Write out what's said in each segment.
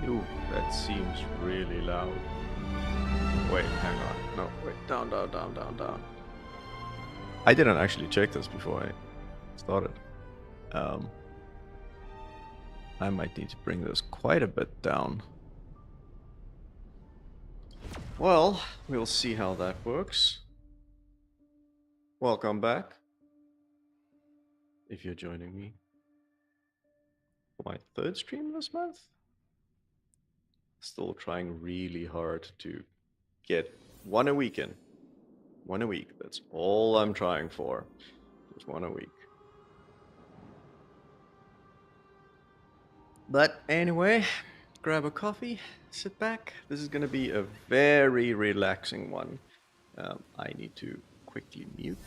Ooh, that seems really loud. Wait, hang on. No, wait. Down, down, down, down, down. I didn't actually check this before I started. I might need to bring this quite a bit down. Well, we'll see how that works. Welcome back. If you're joining me for my third stream this month. Still trying really hard to get one a week in. One a week. That's all I'm trying for. Just one a week. But anyway, grab a coffee, sit back. This is going to be a very relaxing one. I need to quickly mute.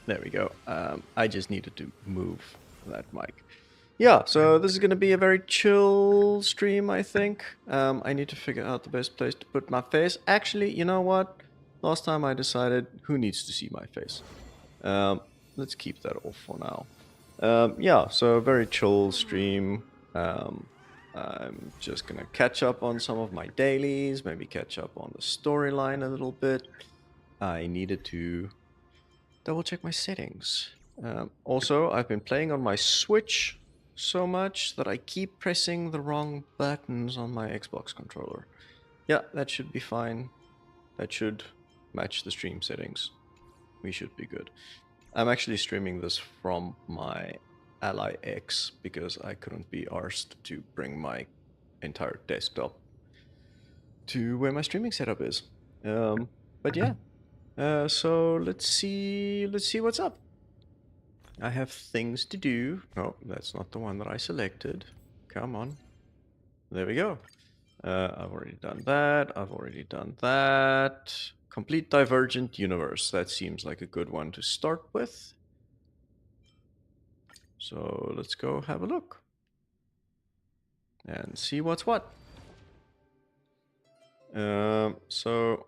There we go. I just needed to move that mic. Yeah, so this is going to be a very chill stream, I think. I need to figure out the best place to put my face. Actually, you know what? Last time I decided who needs to see my face. Let's keep that off for now. Yeah, so a very chill stream. I'm just going to catch up on some of my dailies, maybe catch up on the storyline a little bit. I needed to double check my settings. Also, I've been playing on my Switch so much that I keep pressing the wrong buttons on my Xbox controller. Yeah, that should be fine. That should match the stream settings. We should be good. I'm actually streaming this from my Ally X because I couldn't be arsed to bring my entire desktop to where my streaming setup is. But yeah, so let's see what's up. I have things to do. No, that's not the one that I selected. Come on. There we go. I've already done that. I've already done that. Complete Divergent Universe. That seems like a good one to start with. So let's go have a look. And see what's what. So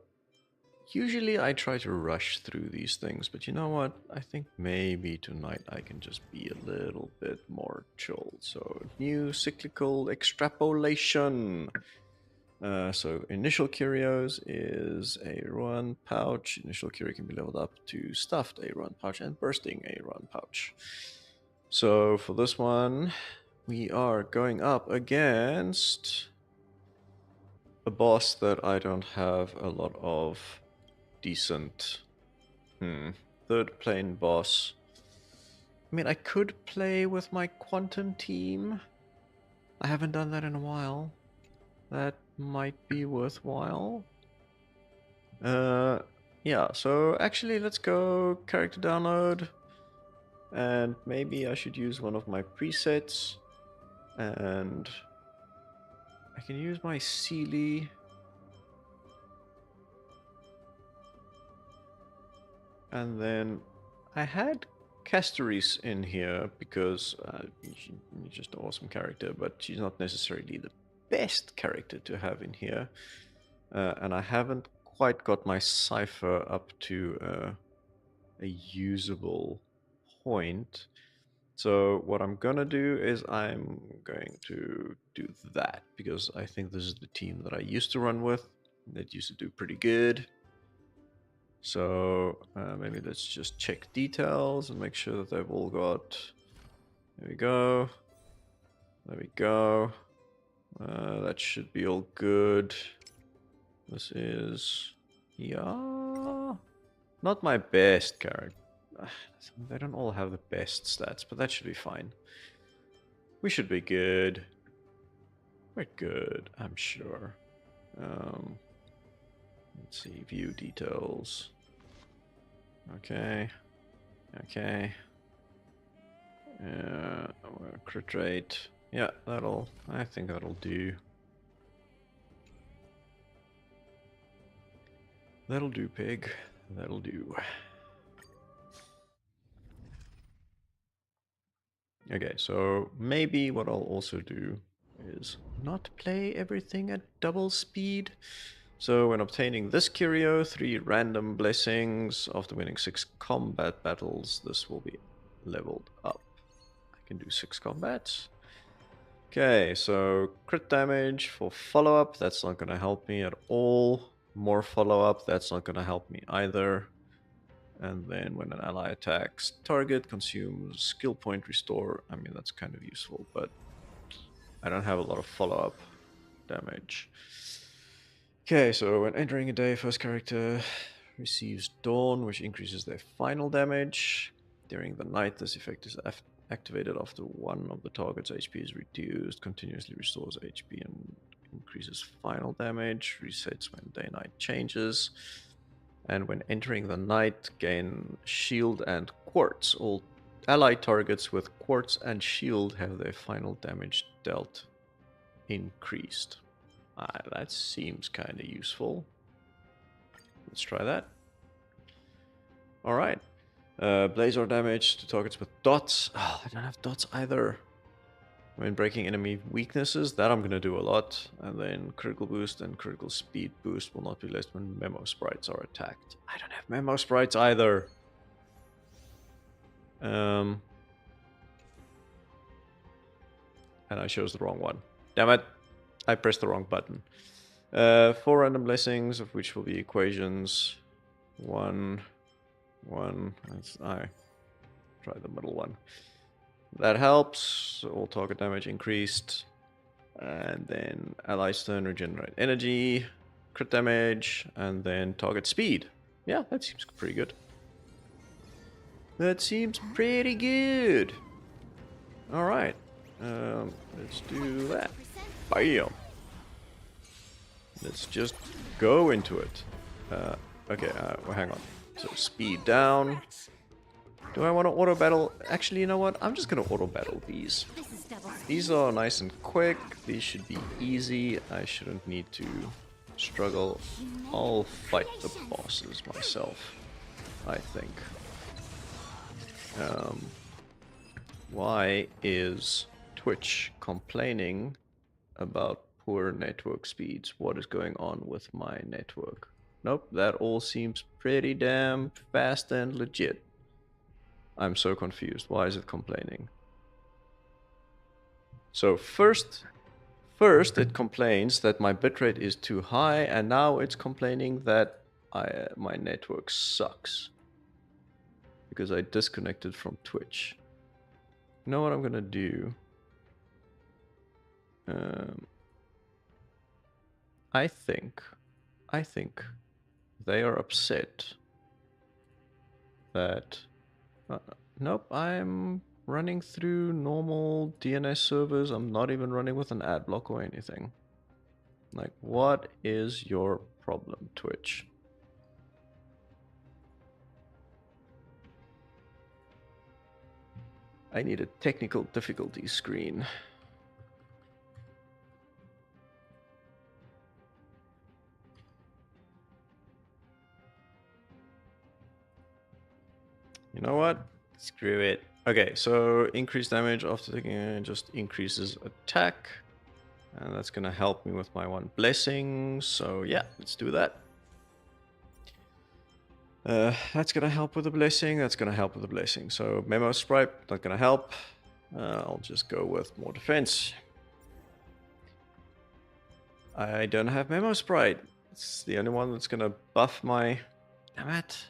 usually I try to rush through these things, but you know what? I think maybe tonight I can just be a little bit more chill. So new cyclical extrapolation. So initial curios is a run pouch. Initial curio can be leveled up to stuffed a run pouch and bursting a run pouch. So for this one, we are going up against a boss that I don't have a lot of decent third plane boss. I mean, I could play with my quantum team. I haven't done that in a while. That might be worthwhile. Yeah, so actually let's go character download. And maybe I should use one of my presets. And I can use my Sealy. And then I had Castoris in here because she's just an awesome character, but she's not necessarily the best character to have in here. And I haven't quite got my cipher up to a usable point. So what I'm gonna do is I'm going to do that because I think this is the team that I used to run with that used to do pretty good. So maybe let's just check details and make sure that they've all got. There we go. There we go. That should be all good. This is, yeah, not my best character. They don't all have the best stats, but that should be fine. We should be good. We're good, I'm sure. Let's see, view details. Okay. Okay. Crit rate. Yeah, I think that'll do. That'll do, pig. That'll do. Okay, so maybe what I'll also do is not play everything at double speed. So when obtaining this curio, 3 random blessings, after winning 6 combat battles, this will be leveled up. can do 6 combats. Okay, so crit damage for follow-up, that's not gonna help me at all. More follow-up, that's not gonna help me either. And then when an ally attacks target, consumes skill point restore. I mean, that's kind of useful, but I don't have a lot of follow-up damage. Okay, so when entering a day, first character receives Dawn, which increases their final damage. During the night, this effect is activated after one of the target's HP is reduced, continuously restores HP and increases final damage, resets when day-night changes. And when entering the night, gain shield and quartz. All allied targets with quartz and shield have their final damage dealt increased. That seems kind of useful. Let's try that. Alright. Blazor damage to targets with dots. Oh, I don't have dots either. When breaking enemy weaknesses, that I'm going to do a lot. And then critical boost and critical speed boost will not be less when memo sprites are attacked. I don't have memo sprites either. And I chose the wrong one. Damn it. I pressed the wrong button. 4 random blessings, of which will be equations. 1. I try the middle one. That helps. All target damage increased. And then allies turn regenerate energy, crit damage, and then target speed. Yeah, that seems pretty good. That seems pretty good. Alright. Let's do that. Bam. Let's just go into it. Okay, well, hang on. So speed down. Do I want to auto battle? Actually, you know what? I'm just going to auto battle these. These are nice and quick. These should be easy. I shouldn't need to struggle. I'll fight the bosses myself, I think. Why is Twitch complaining about poor network speeds? What is going on with my network? Nope, that all seems pretty damn fast and legit. I'm so confused. Why is it complaining? So first it complains that my bitrate is too high, and now it's complaining that my network sucks because I disconnected from Twitch. You know what I'm gonna do? I think they are upset that nope, I'm running through normal DNS servers. I'm not even running with an ad block or anything. Like, what is your problem, Twitch? I need a technical difficulty screen. You know what? Screw it. Okay, so increased damage after taking it just increases attack. And that's gonna help me with my one blessing. So yeah, let's do that. That's gonna help with the blessing. That's gonna help with the blessing. So memo sprite, not gonna help. I'll just go with more defense. I don't have memo sprite. It's the only one that's gonna buff my... Damn it.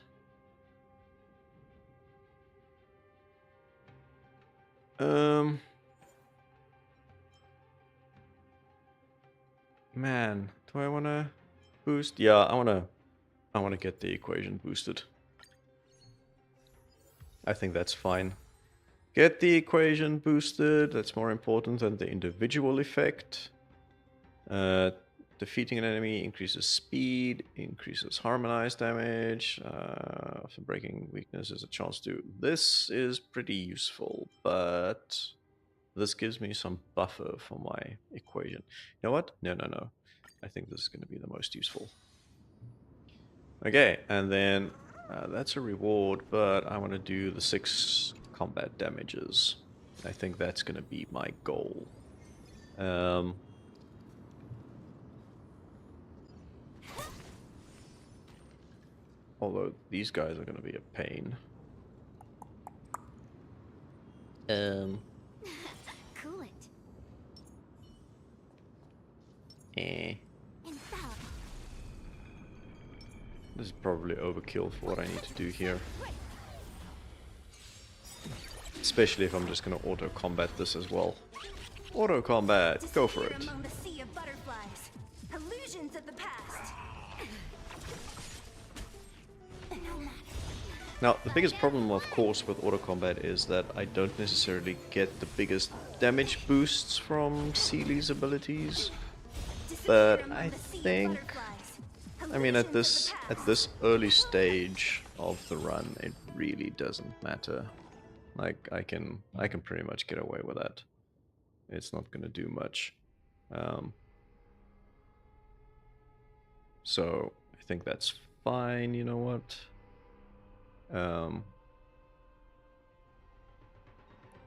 Man, do I wanna boost? Yeah, I wanna get the equation boosted. I think that's fine. Get the equation boosted. That's more important than the individual effect. Defeating an enemy increases speed, increases harmonized damage. After breaking weakness is a chance to... This is pretty useful, but this gives me some buffer for my equation. You know what? No. I think this is going to be the most useful. Okay, and then that's a reward, but I want to do the 6 combat damages. I think that's going to be my goal. Although these guys are going to be a pain. Eh. This is probably overkill for what I need to do here. Especially if I'm just gonna auto-combat this as well. Auto-combat, go for it. Now, the biggest problem, of course, with auto-combat is that I don't necessarily get the biggest damage boosts from Seely's abilities. But I think... I mean, at this early stage of the run, it really doesn't matter. Like, I can pretty much get away with that. It's not gonna do much. So I think that's fine. You know what?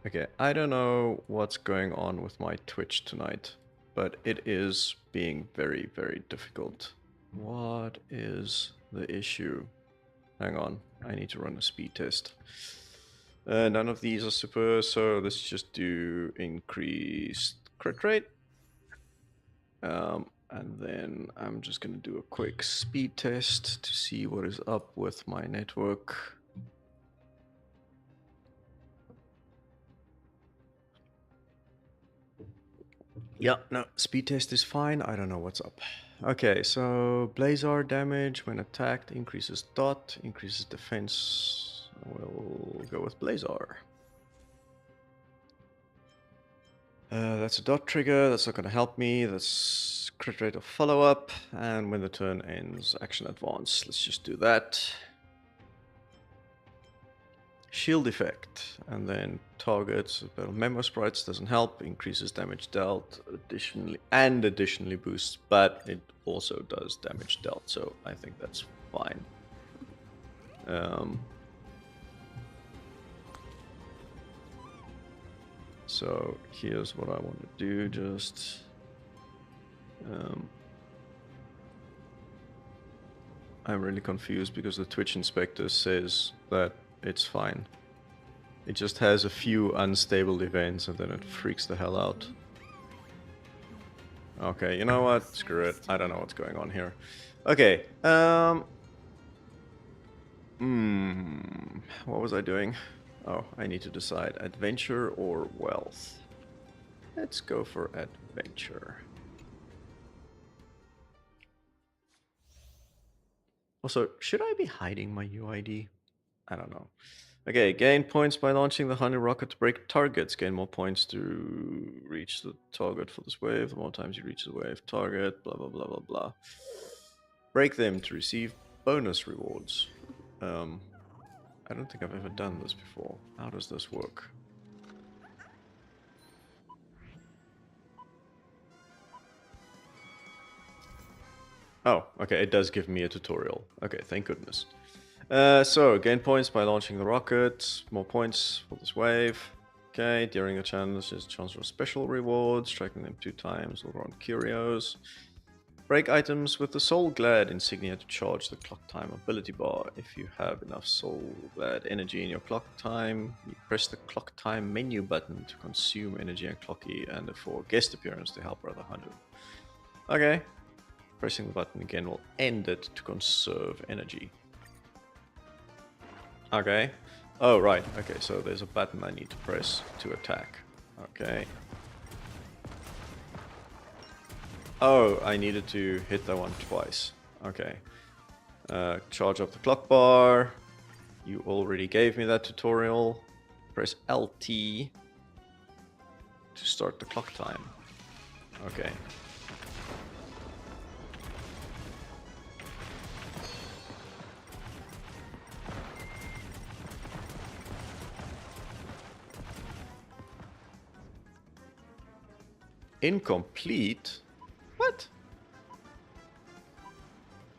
Okay, I don't know what's going on with my Twitch tonight, but it is being very, very difficult. What is the issue? Hang on, I need to run a speed test. None of these are super, so let's just do increased crit rate. And then I'm just gonna do a quick speed test to see what is up with my network. Yeah, no, speed test is fine. I don't know what's up. Okay, so Blazar damage when attacked increases dot, increases defense. We'll go with Blazar. That's a dot trigger. That's not going to help me. That's crit rate of follow-up. And when the turn ends, action advance. Let's just do that. Shield effect. And then targets battle memo sprites doesn't help. Increases damage dealt additionally boosts, but it also does damage dealt. So I think that's fine. So here's what I want to do, just I'm really confused because the Twitch inspector says that it's fine. It just has a few unstable events and then it freaks the hell out. Okay, you know what? Screw it. I don't know what's going on here. Okay, what was I doing? Oh, I need to decide adventure or wealth. Let's go for adventure. Also, should I be hiding my UID? I don't know. Okay, gain points by launching the honey rocket to break targets. Gain more points to reach the target for this wave. The more times you reach the wave target, blah blah blah blah blah. Break them to receive bonus rewards. I don't think I've ever done this before. How does this work? Oh, okay, it does give me a tutorial. Okay, thank goodness. So, gain points by launching the rocket. More points for this wave. Okay, during a challenge, there's a chance for special rewards. Striking them 2 times will run curios. Break items with the Soul Glad insignia to charge the clock time ability bar. If you have enough Soul Glad energy in your clock time, you press the clock time menu button to consume energy and clocky and for guest appearance to help Brother Hunter. Okay. Pressing the button again will end it to conserve energy. Okay. Oh, right. Okay, so there's a button I need to press to attack. Okay. Oh, I needed to hit that one twice. Okay. Charge up the clock bar. You already gave me that tutorial. Press LT to start the clock time. Okay. Incomplete? What?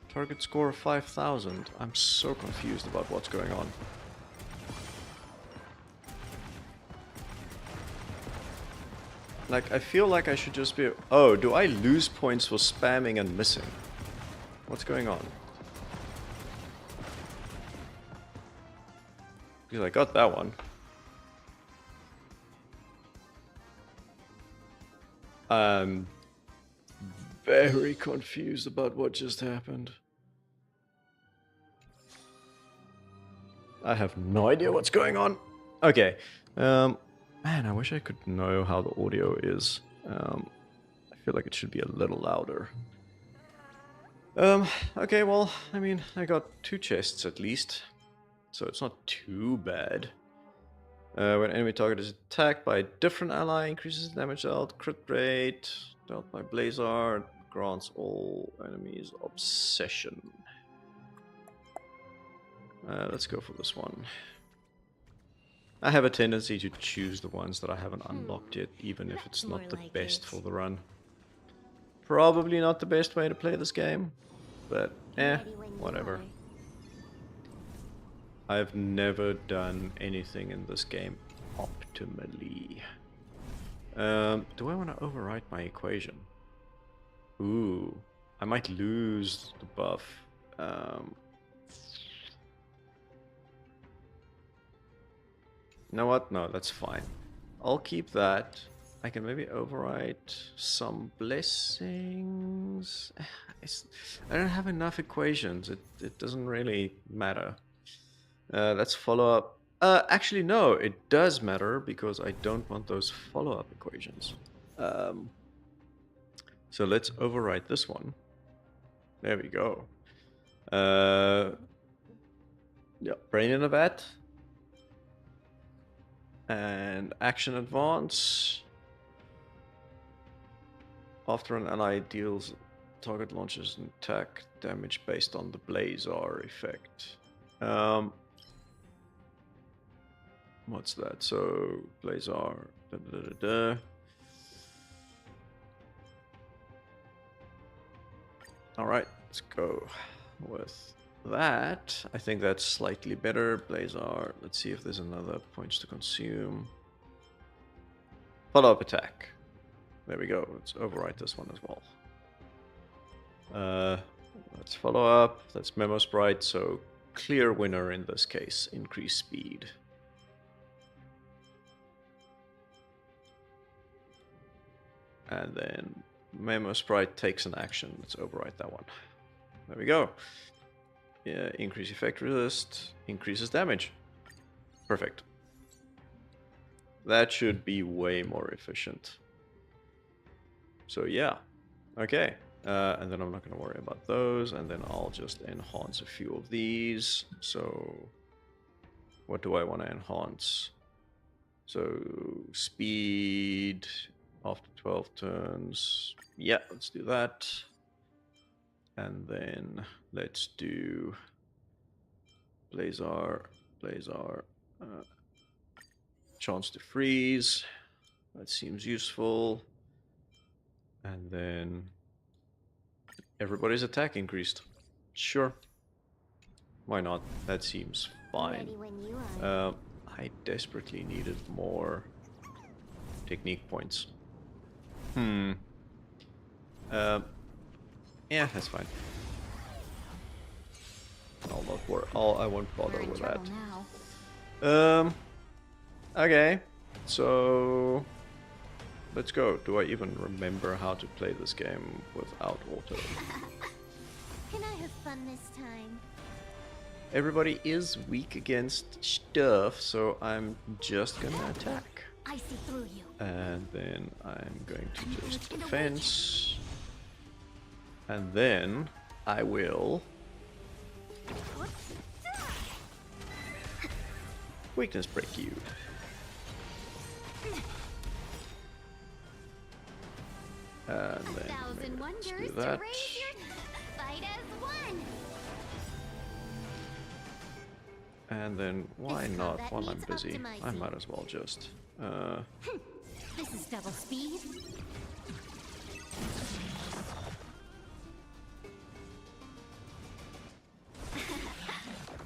Target score of 5,000. I'm so confused about what's going on. Like, I feel like I should just be... Oh, do I lose points for spamming and missing? What's going on? Because I got that one. very confused about what just happened. I have no idea what's going on. Okay. Man, I wish I could know how the audio is. I feel like it should be a little louder. Okay, well, I mean, I got 2 chests at least. So it's not too bad. When enemy target is attacked by a different ally, increases damage dealt, crit rate, dealt by Blazar, grants all enemies obsession. Let's go for this one. I have a tendency to choose the ones that I haven't unlocked yet, even if it's not the best for the run. Probably not the best way to play this game, but whatever. I've never done anything in this game optimally. Do I want to overwrite my equation? Ooh, I might lose the buff. You know what? No, that's fine. I'll keep that. I can maybe overwrite some blessings. I don't have enough equations. It doesn't really matter. Let's follow up. Actually, no, it does matter because I don't want those follow-up equations. So let's overwrite this one. There we go. Yeah, brain in a vat. And action advance. After an ally deals, target launches an attack damage based on the Blazar effect. What's that? So Blazar. All right, let's go with that. I think that's slightly better. Blazar. Let's see if there's another points to consume. Follow-up attack. There we go. Let's overwrite this one as well. Let's follow up. That's Memo Sprite. So clear winner in this case. Increase speed. And then Memo Sprite takes an action. Let's overwrite that one. There we go. Yeah, increase effect resist. Increases damage. Perfect. That should be way more efficient. So yeah, okay, and then I'm not going to worry about those, and then I'll just enhance a few of these. So what do I want to enhance? So speed after 12 turns. Yeah, let's do that. And then let's do Blazar, chance to freeze. That seems useful. And then everybody's attack increased. Sure. Why not? That seems fine. I desperately needed more technique points. Yeah, that's fine. I'll not worry. I won't bother with that. Okay. So let's go. Do I even remember how to play this game without auto? Can I have fun this time? Everybody is weak against stuff, so I'm just gonna attack. I see through you. And then I'm going to just defense. And then I will weakness break you. And then let's do that. And then why not while I'm busy? I might as well just This is double speed.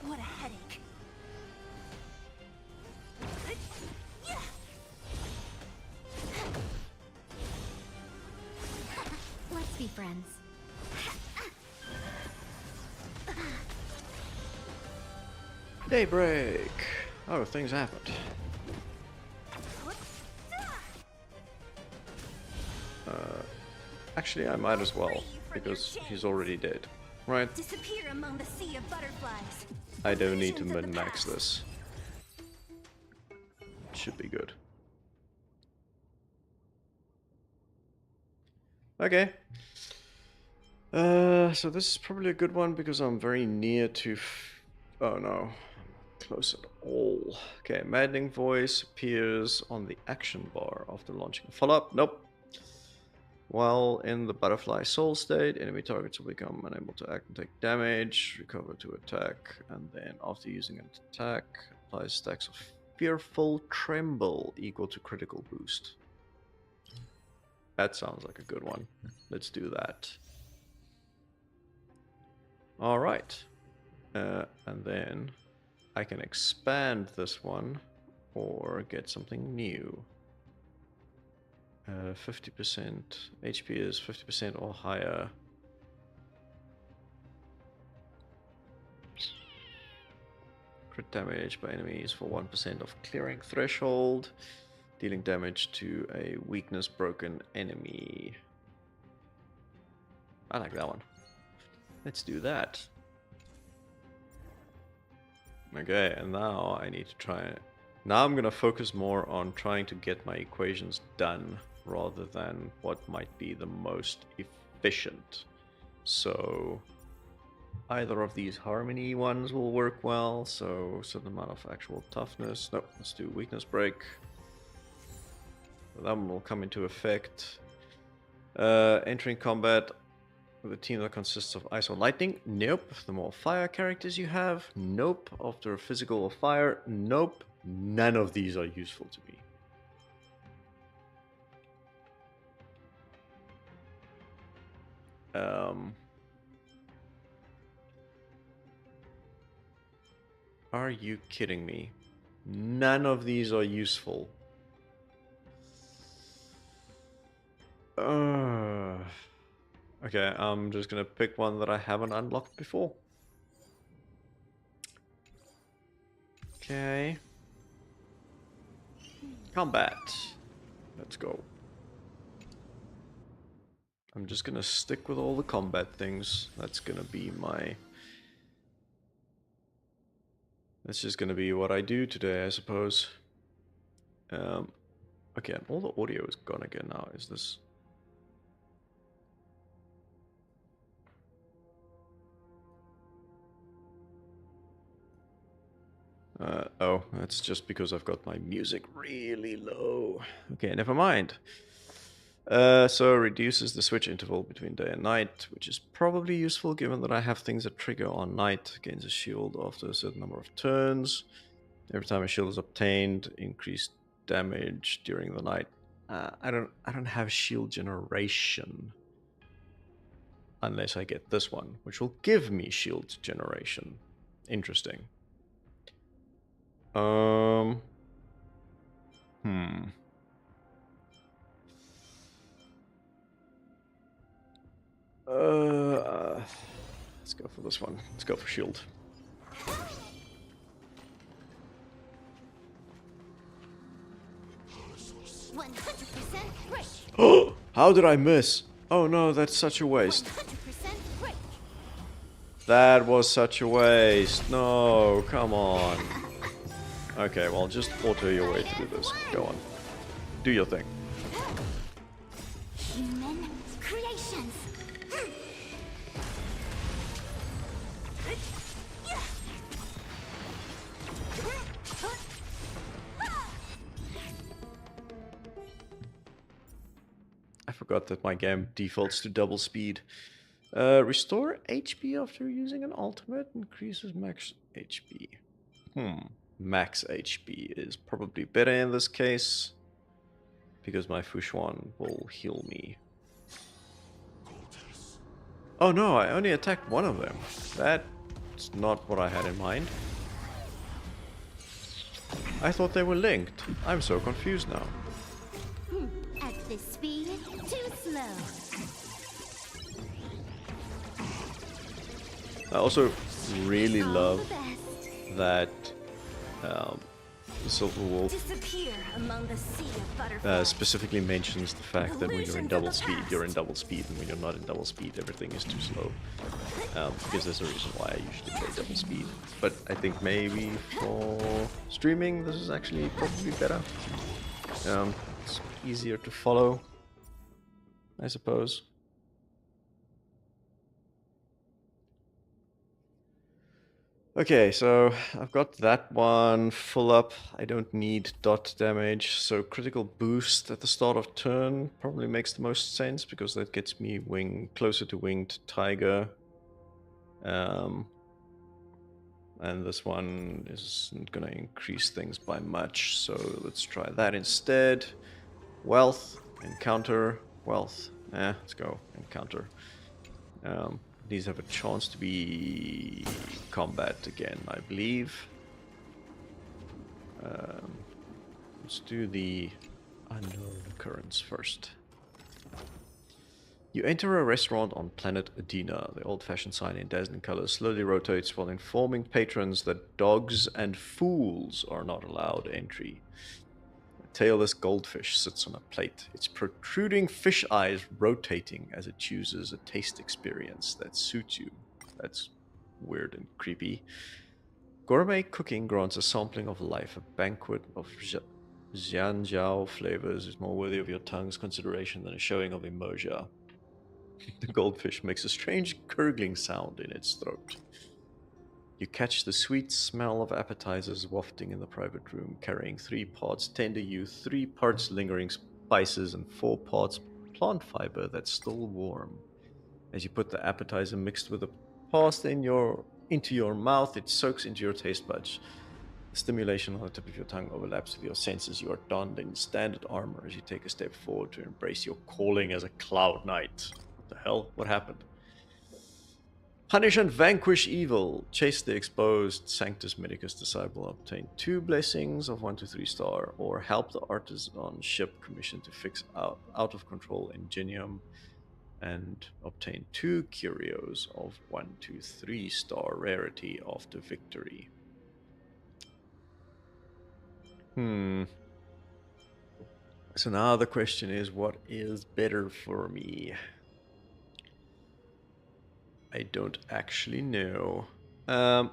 What a headache. Let's be friends. Daybreak! Oh, things happened. Actually, I might as well, because he's already dead, right? Disappear among the sea of butterflies. I don't need to Illusions of the min-max past. this. Should be good. Okay. So this is probably a good one because I'm very near to... oh no. Close at all. Okay, maddening voice appears on the action bar after launching a follow-up. Nope. While in the butterfly soul state, enemy targets will become unable to act and take damage, recover to attack, and then after using an attack, applies stacks of fearful tremble equal to critical boost. That sounds like a good one. Let's do that. Alright. And then I can expand this one or get something new. 50%. HP is 50% or higher. Crit damage by enemies for 1% of clearing threshold. Dealing damage to a weakness broken enemy. I like that one. Let's do that. Okay, and now I need to try... now I'm gonna focus more on trying to get my equations done rather than what might be the most efficient. So either of these harmony ones will work well, so certain amount of actual toughness. No, let's do weakness break. That one will come into effect. Entering combat with a team that consists of ice or lightning. Nope. The more fire characters you have. Nope. After physical or fire. Nope. None of these are useful to me. Are you kidding me? None of these are useful. Okay, I'm just gonna pick one that I haven't unlocked before. Okay. Combat. Let's go. I'm just gonna stick with all the combat things. That's gonna be my... that's just gonna be what I do today, I suppose. Okay, and all the audio is gone again now. Is this... oh, that's just because I've got my music really low. Okay, never mind. So reduces the switch interval between day and night, which is probably useful given that I have things that trigger on night. Gains a shield after a certain number of turns. Every time a shield is obtained, increased damage during the night. I don't have shield generation unless I get this one, which will give me shield generation. Interesting. Let's go for this one. Let's go for shield. 100% break. Oh, how did I miss? Oh no, that's such a waste. 100% break. That was such a waste. No, come on. Okay, well, just auto your way to do this. Go on. Do your thing. Human creations. I forgot that my game defaults to double speed. Restore HP after using an ultimate increases max HP. Max HP is probably better in this case, because my Fushuan will heal me. Oh no, I only attacked one of them. That's not what I had in mind. I thought they were linked. I'm so confused now. At this speed, too slow. I also really All love the best. that the Silver Wolf Disappear among the sea of butterflies. specifically mentions the fact that when you're in double speed, you're in double speed, and when you're not in double speed, everything is too slow. Because there's a reason why I usually play double speed. But I think maybe for streaming, this is actually probably better. It's easier to follow, I suppose. Okay, so I've got that one full up. I don't need dot damage, so critical boost at the start of turn probably makes the most sense because that gets me closer to winged tiger. And this one isn't gonna increase things by much, so let's try that instead. Wealth, encounter, wealth. Let's go, encounter. These have a chance to be combat again, I believe. Let's do the unknown occurrence first. You enter a restaurant on planet Adina. The old-fashioned sign in dazzling colors slowly rotates while informing patrons that dogs and fools are not allowed entry. A tailless goldfish sits on a plate, its protruding fish eyes rotating as it chooses a taste experience that suits you. That's weird and creepy. Gourmet cooking grants a sampling of life. A banquet of Xianjiao flavors is more worthy of your tongue's consideration than a showing of emoja. The goldfish makes a strange gurgling sound in its throat. You catch the sweet smell of appetizers wafting in the private room, carrying 3 parts tender youth, 3 parts lingering spices, and 4 parts plant fiber that's still warm. As you put the appetizer mixed with the pasta into your mouth, it soaks into your taste buds. The stimulation on the tip of your tongue overlaps with your senses. You are donned in standard armor as you take a step forward to embrace your calling as a Cloud Knight. What the hell? What happened? Punish and vanquish evil. Chase the exposed Sanctus Medicus disciple. Obtain 2 blessings of 1 to 3 star. Or help the artisan ship commissioned to fix out of control Ingenium. And obtain 2 curios of 1 to 3 star rarity after victory. So now the question is, what is better for me? I don't actually know. Let's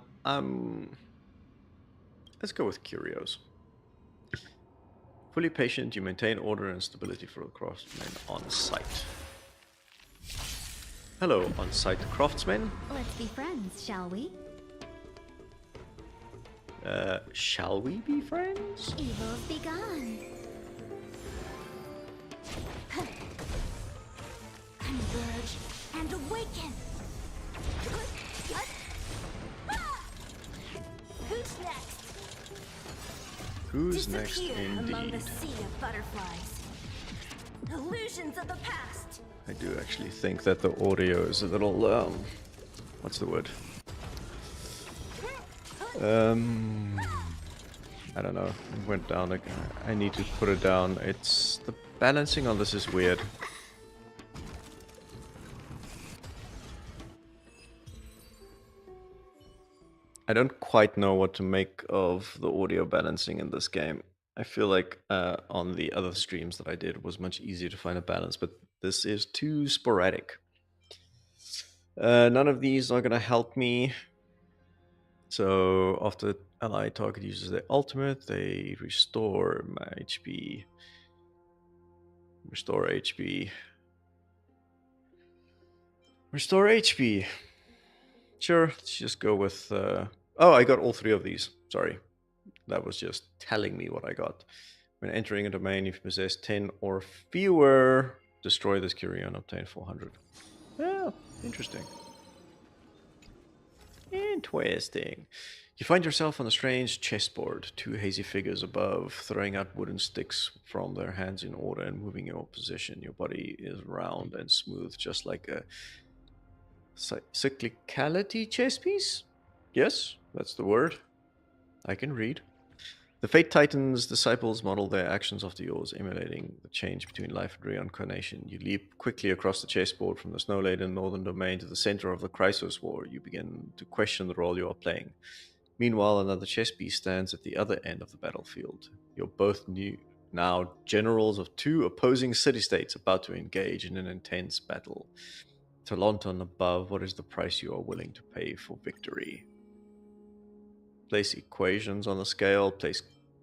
go with curios. Fully patient, you maintain order and stability for the craftsman on site. Hello, on-site craftsmen. Let's be friends, shall we? Shall we be friends? Evil's begun. Converge and awaken. Who's next? Who's next, Disappear among the indeed? sea of butterflies. Illusions of the past. I do actually think that the audio is a little, what's the word? I don't know. It went down again. I need to put it down. It's the balancing on this is weird. I don't quite know what to make of the audio balancing in this game. I feel like on the other streams that I did it was much easier to find a balance, but this is too sporadic. None of these are going to help me. So after ally target uses their ultimate, they restore my HP. Restore HP. Restore HP. Sure, let's just go with... Oh, I got all 3 of these. Sorry. That was just telling me what I got. When entering a domain, if you possess 10 or fewer, destroy this curio and obtain 400. Oh, interesting. Interesting. You find yourself on a strange chessboard. 2 hazy figures above, throwing out wooden sticks from their hands in order and moving your position. Your body is round and smooth, just like a cyclicality chess piece? Yes, that's the word. I can read. The Fate Titan's disciples model their actions after yours, emulating the change between life and reincarnation. You leap quickly across the chessboard from the snow-laden northern domain to the center of the Chrysos War. You begin to question the role you are playing. Meanwhile, another chess piece stands at the other end of the battlefield. You're both now generals of two opposing city-states about to engage in an intense battle. Talanton above, what is the price you are willing to pay for victory? Place equations on the scale, place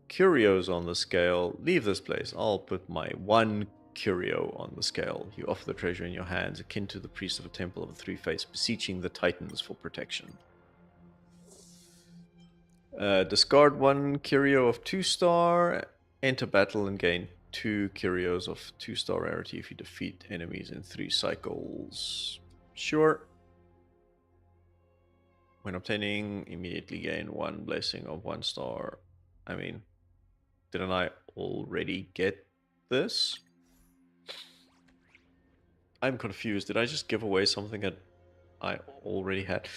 curios on the scale. Leave this place. I'll put my one curio on the scale. You offer the treasure in your hands, akin to the priest of a temple of the three faiths, beseeching the titans for protection. Discard one curio of 2-star, enter battle and gain 2 curios of 2-star rarity if you defeat enemies in 3 cycles. Sure. When obtaining, immediately gain 1 blessing of 1 star. I mean, didn't I already get this? I'm confused. Did I just give away something that I already had?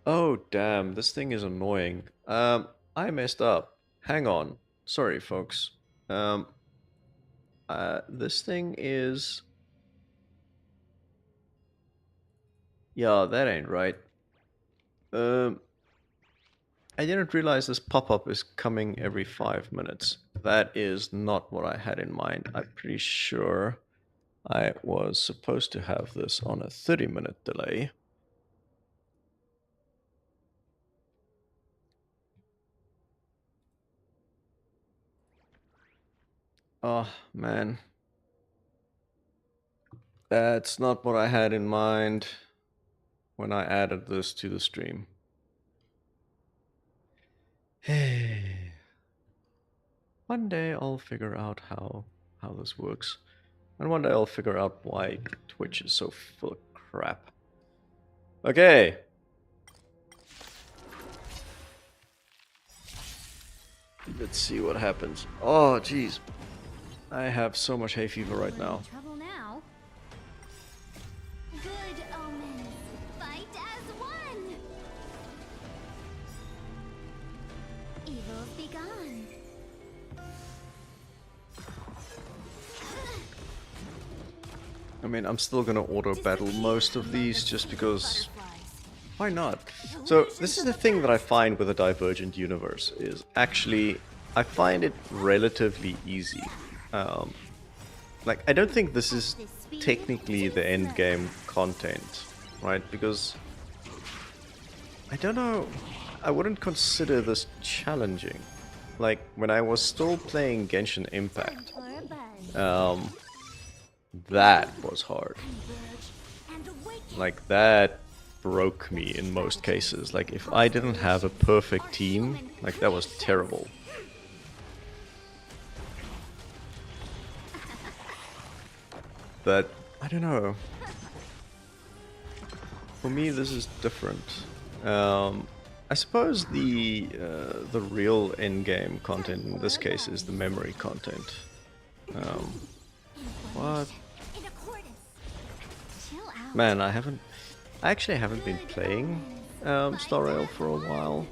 Oh, damn. This thing is annoying. I messed up. Hang on. Sorry, folks. This thing is... Yeah, that ain't right. I didn't realize this pop-up is coming every 5 minutes. That is not what I had in mind. I'm pretty sure I was supposed to have this on a 30-minute delay. Oh, man. That's not what I had in mind when I added this to the stream. Hey. One day I'll figure out how this works. And one day I'll figure out why Twitch is so full of crap. Okay. Let's see what happens. Oh, jeez. I have so much hay fever right now. Trouble now. Good omens. Fight as one. Evils be gone. I mean, I'm still gonna auto battle most of these just because... Why not? So, this is the thing that I find with a Divergent universe, is actually, I find it relatively easy. Like, I don't think this is technically the end game content, right? Because, I don't know, I wouldn't consider this challenging. Like, when I was still playing Genshin Impact, that was hard. Like, that broke me in most cases. Like, if I didn't have a perfect team, like, that was terrible. But, I don't know. For me, this is different. I suppose the real endgame content in this case is the memory content. What? Man, I actually haven't been playing Star Rail for a while.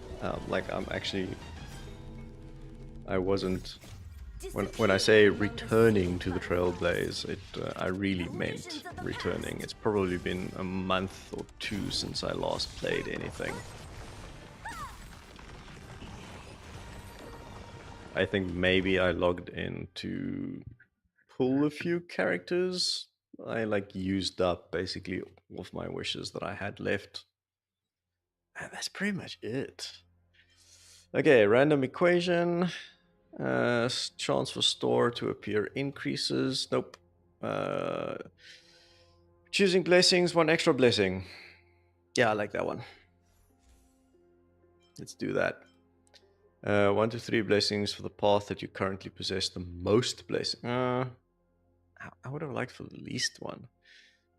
Like, I wasn't... When I say returning to the Trailblaze, I really meant returning. It's probably been a month or 2 since I last played anything. I think maybe I logged in to pull a few characters. I like used up basically all of my wishes that I had left. And that's pretty much it. Okay, random equation. Chance for store to appear increases. Nope. Choosing blessings, 1 extra blessing. Yeah, I like that one. Let's do that. 1 to 3 blessings for the path that you currently possess the most blessing. I would have liked for the least one.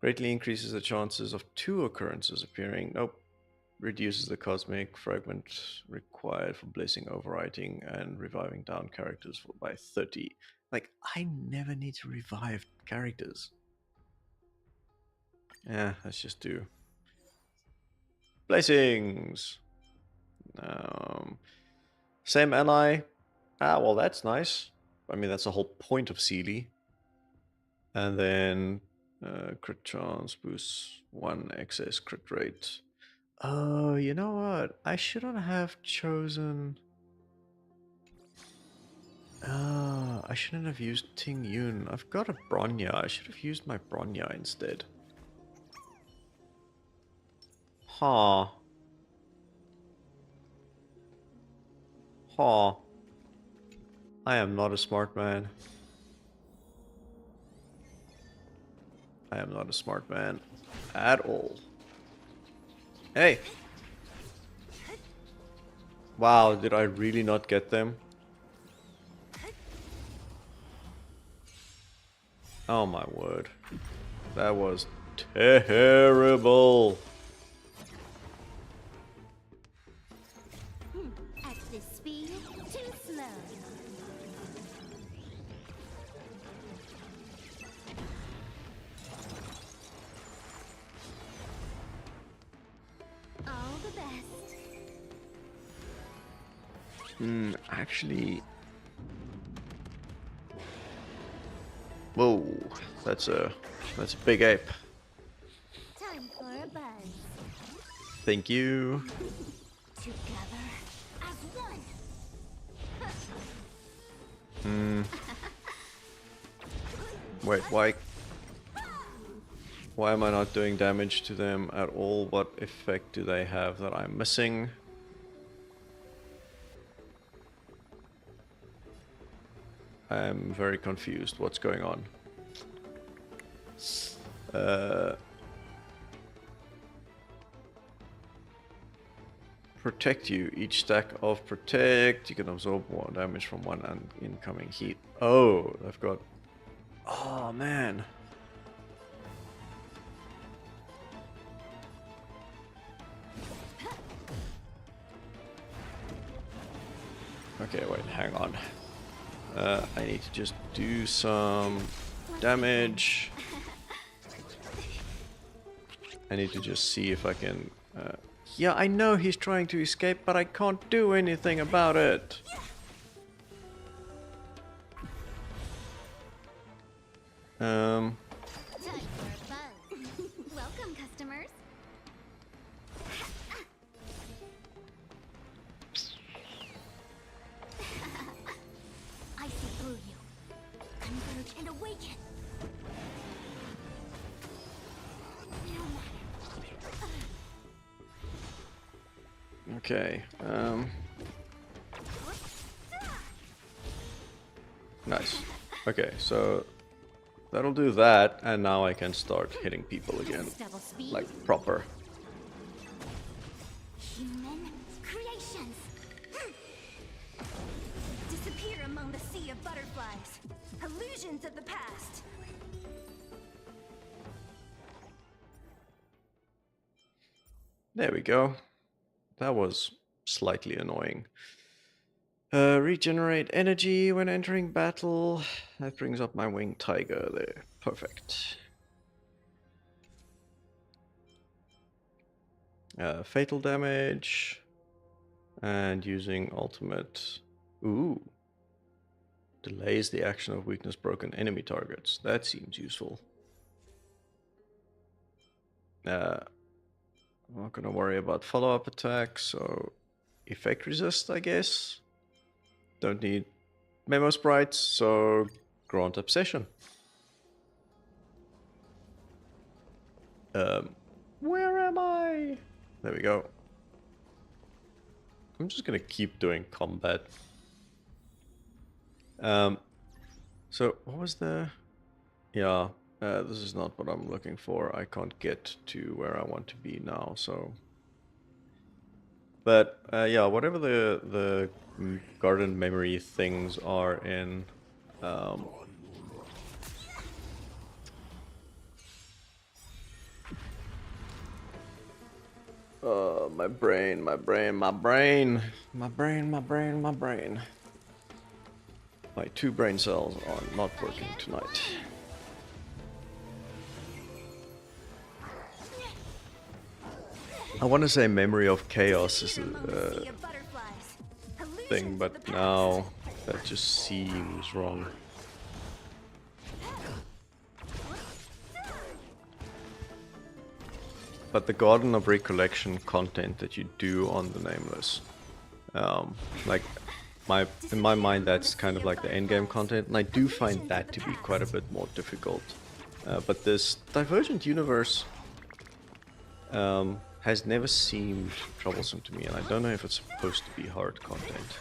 Greatly increases the chances of 2 occurrences appearing. Nope. Reduces the cosmic fragment required for blessing overwriting and reviving down characters by 30. Like, I never need to revive characters. Yeah, let's just do blessings. Same ally. Well, that's nice. I mean, that's the whole point of Sealy. And then crit chance boosts 1 excess crit rate. Oh, you know what? I shouldn't have chosen... I shouldn't have used Ting Yun. I've got a Bronya. I should have used my Bronya instead. Huh. Huh. I am not a smart man. I am not a smart man at all. Hey! Wow, did I really not get them? Oh my word. That was terrible. At this speed, too slow. All the best. Actually... Whoa, that's a big ape. Time for a buzz. Thank you. Together as one. Wait, why am I not doing damage to them at all? What effect do they have that I'm missing? I'm very confused. What's going on? Protect you. Each stack of protect. You can absorb more damage from one incoming heat. Oh, I've got... Oh, man. Okay, wait, hang on. I need to just do some damage. I need to just see if I can... yeah, I know he's trying to escape, but I can't do anything about it. Time for a buzz. Welcome, customers. I see through you. Converge and awaken. No matter. Okay, nice. Okay, so that'll do that, and now I can start hitting people again. Double speed. Like, proper. Human creations. Disappear among the sea of butterflies. Illusions of the past. There we go. That was slightly annoying. Regenerate energy when entering battle. That brings up my winged tiger there. Perfect. Fatal damage. And using ultimate. Ooh. Delays the action of weakness broken enemy targets. That seems useful. I'm not gonna worry about follow-up attacks, so effect resist, I guess. Don't need memo sprites, so grant obsession. Where am I? There we go. I'm just gonna keep doing combat. So what was the... Yeah, this is not what I'm looking for. I can't get to where I want to be now, so... But, yeah, whatever the garden memory things are in... my brain, my brain, my brain, my brain, my brain, my brain. My 2 brain cells are not working tonight. I want to say memory of chaos is a thing, but now that just seems wrong. But the Garden of Recollection content that you do on the Nameless, like in my mind, that's kind of like the endgame content, and I do find that to be quite a bit more difficult. But this Divergent Universe has never seemed troublesome to me, and I don't know if it's supposed to be hard content.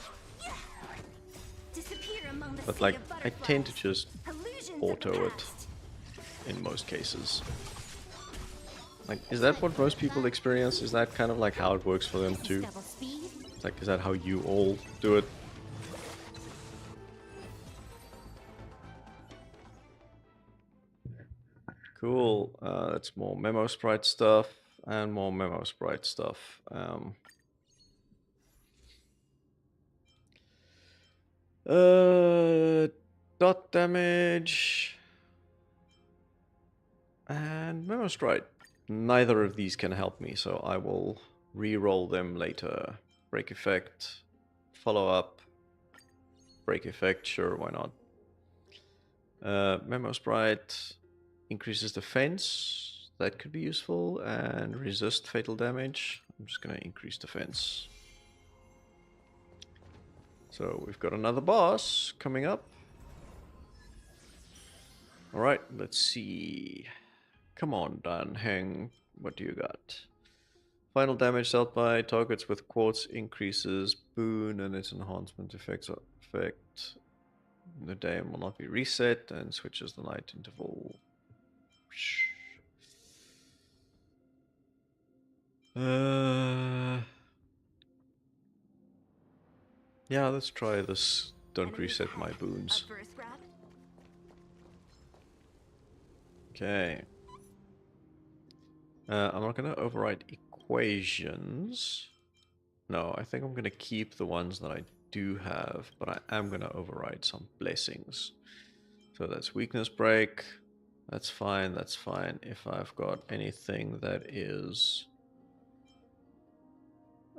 But like, I tend to just auto it in most cases. Like, is that what most people experience? Is that kind of like how it works for them too? Like, is that how you all do it? Cool. That's more memo sprite stuff and more memo sprite stuff. Dot damage and memo sprite. Neither of these can help me, so I will re-roll them later. Break effect, follow up, break effect, sure, why not? Memo sprite increases defense, that could be useful, and resist fatal damage. I'm just gonna increase defense. So we've got another boss coming up. Alright, let's see. Come on, Dan Heng, what do you got? Final damage dealt by targets with quartz increases boon and its enhancement effect. The day will not be reset and switches the night interval. Yeah, let's try this. Don't reset my boons. Okay. I'm not going to override equations. No, I think I'm going to keep the ones that I do have, but I am going to override some blessings. So that's weakness break. That's fine, that's fine. If I've got anything that is...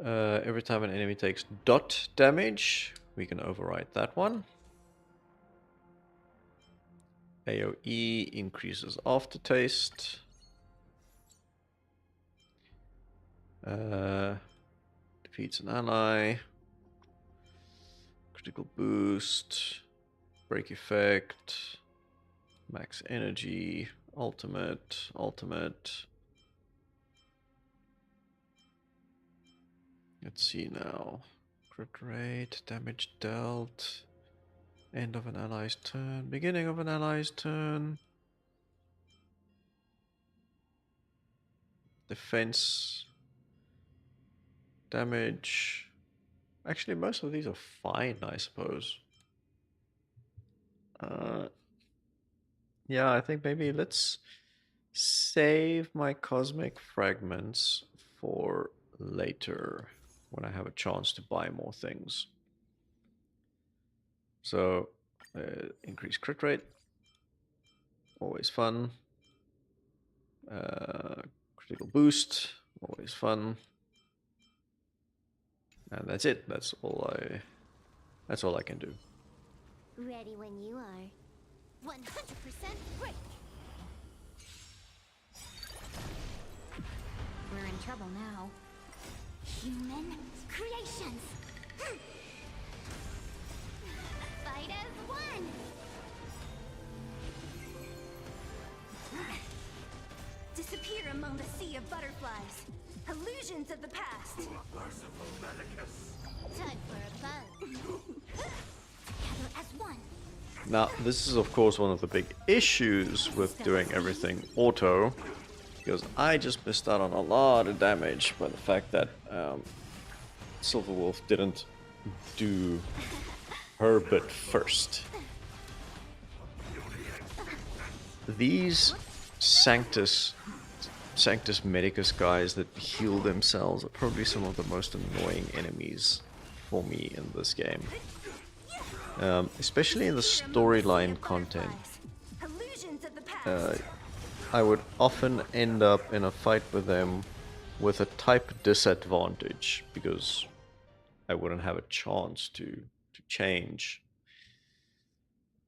every time an enemy takes dot damage, we can override that one. AoE increases aftertaste. Defeats an ally. Critical boost. Break effect. Max energy. Ultimate. Let's see now. Crit rate. Damage dealt. End of an ally's turn. Beginning of an ally's turn. Defense. Damage. Actually, most of these are fine, I suppose. Yeah, I think maybe let's save my cosmic fragments for later when I have a chance to buy more things. So, increase crit rate. Always fun. Critical boost. Always fun. And that's it. That's all I can do. Ready when you are. 100% break. We're in trouble now. Human creations. Fight as one. Disappear among the sea of butterflies. Illusions of the past. Time for a fun. Together as one. Now, this is of course one of the big issues with doing everything auto, because I just missed out on a lot of damage by the fact that Silverwolf didn't do her bit first. These Sanctus Medicus guys that heal themselves are probably some of the most annoying enemies for me in this game. Especially in the storyline content. I would often end up in a fight with them with a type disadvantage because I wouldn't have a chance to change.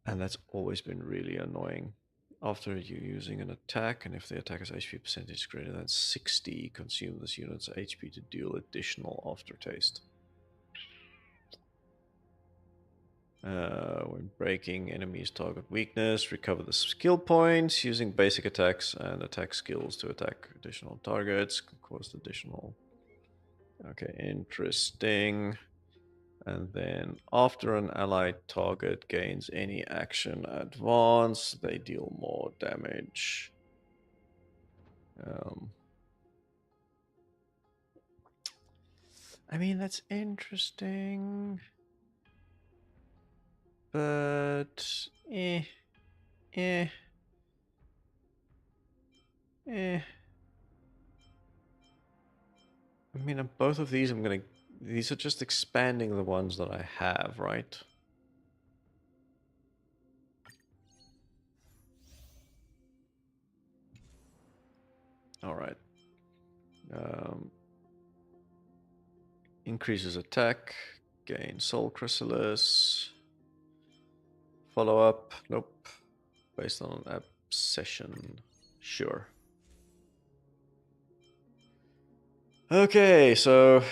And that's always been really annoying. After you using an attack, and if the attacker's HP percentage is greater than 60, consume this unit's HP to deal additional aftertaste. When breaking enemies' target weakness, recover the skill points using basic attacks and attack skills to attack additional targets, can cost additional. Okay, interesting. And then after an allied target gains any action advance, they deal more damage. I mean, that's interesting. But, eh. I mean, on both of these, these are just expanding the ones that I have, right? All right. Increases attack, gain soul chrysalis. Follow up, nope. Based on obsession, sure. Okay, so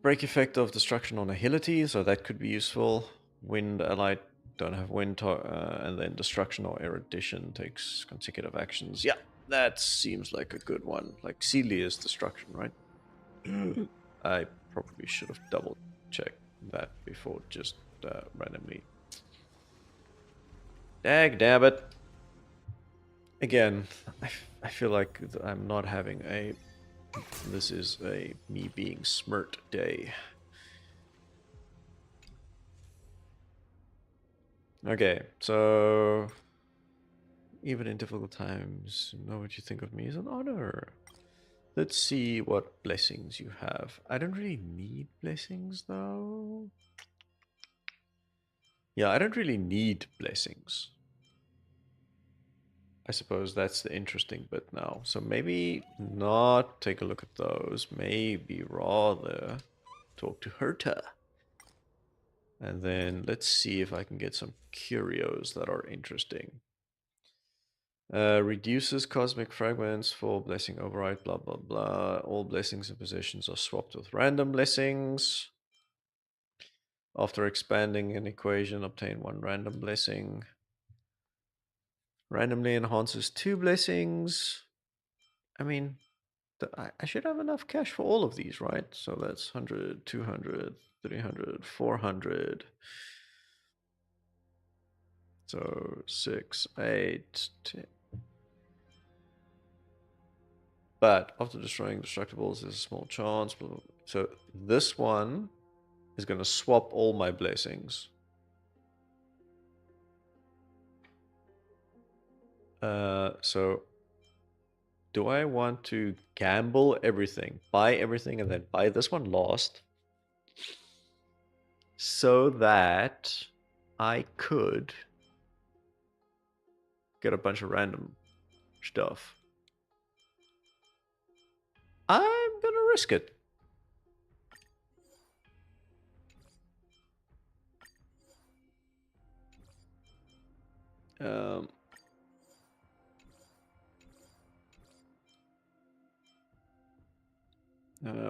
break effect of destruction on agility, so that could be useful. Wind allied don't have wind, and then destruction or erudition takes consecutive actions. Yeah, that seems like a good one. Like Celia's destruction, right? I probably should have double checked that before just randomly. Daggnabbit. Again, I feel like I'm not having a... This is a me being smirt day. Okay, so... Even in difficult times, know what you think of me as an honor. Let's see what blessings you have. I don't really need blessings, though. Yeah, I don't really need blessings. I suppose that's the interesting bit now. So maybe not take a look at those. Maybe rather talk to Herta. And then let's see if I can get some curios that are interesting. Reduces cosmic fragments for blessing override, blah, blah, blah. All blessings and possessions are swapped with random blessings. After expanding an equation, obtain one random blessing. Randomly enhances 2 blessings. I mean, I should have enough cash for all of these, right? So that's 100, 200, 300, 400. So 6, 8, 10. But after destroying destructibles, there's a small chance. Blah, blah, blah. So this one is going to swap all my blessings. So do I want to gamble everything, buy everything, and then buy this one last, so that I could get a bunch of random stuff? I'm gonna risk it.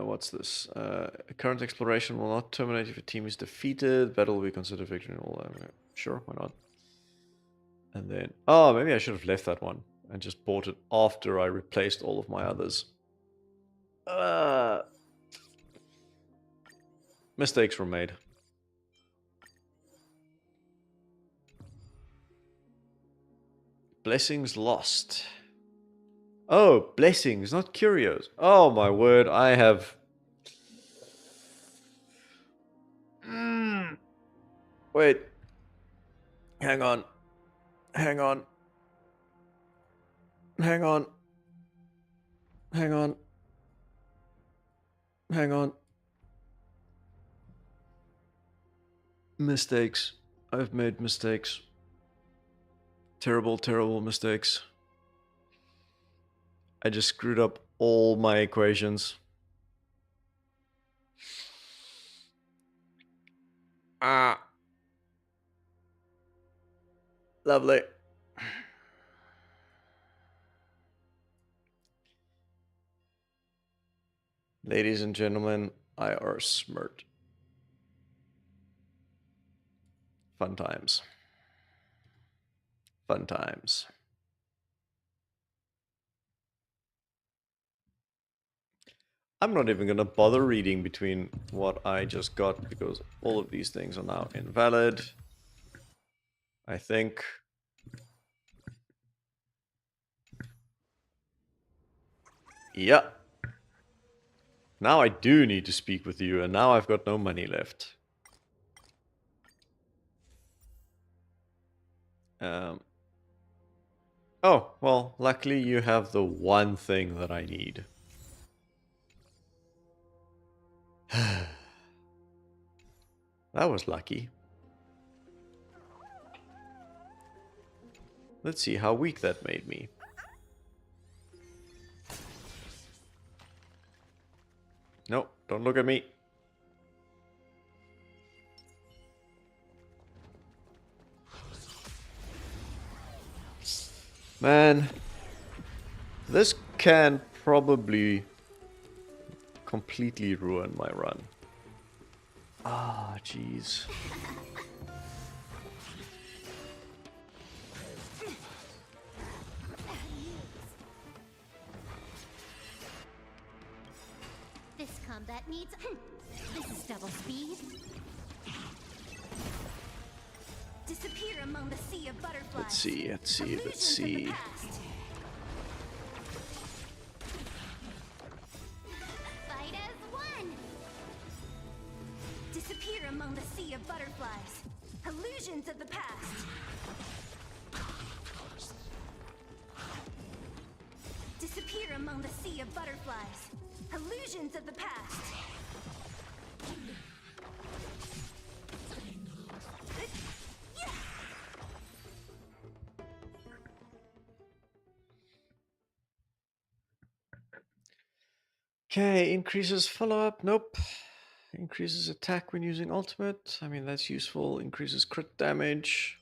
What's this? Current exploration will not terminate if a team is defeated. Battle will be considered victory. Sure, why not? And then, oh, maybe I should have left that one and just bought it after I replaced all of my others. Mistakes were made. Blessings lost. Oh, blessings, not curios. Oh my word, I have... Wait. Hang on. Hang on. Hang on. Hang on. Hang on. Mistakes. I've made mistakes. Terrible, terrible mistakes. I just screwed up all my equations. Lovely. Ladies and gentlemen, I are smart. Fun times. Fun times. I'm not even gonna bother reading between what I just got because all of these things are now invalid. I think. Yeah. Now I do need to speak with you, and now I've got no money left. Oh, well, luckily you have the one thing that I need. That was lucky. Let's see how weak that made me. No, don't look at me. Man, this can probably completely ruin my run. Ah, jeez. This combat needs. This is double speed. Disappear among the sea of butterflies. Let's see. Illusions Let's see. of the past. Fight as one. Disappear among the sea of butterflies. Illusions of the past. Disappear among the sea of butterflies. Illusions of the past. Okay, increases follow-up. Nope. Increases attack when using ultimate. I mean, that's useful. Increases crit damage.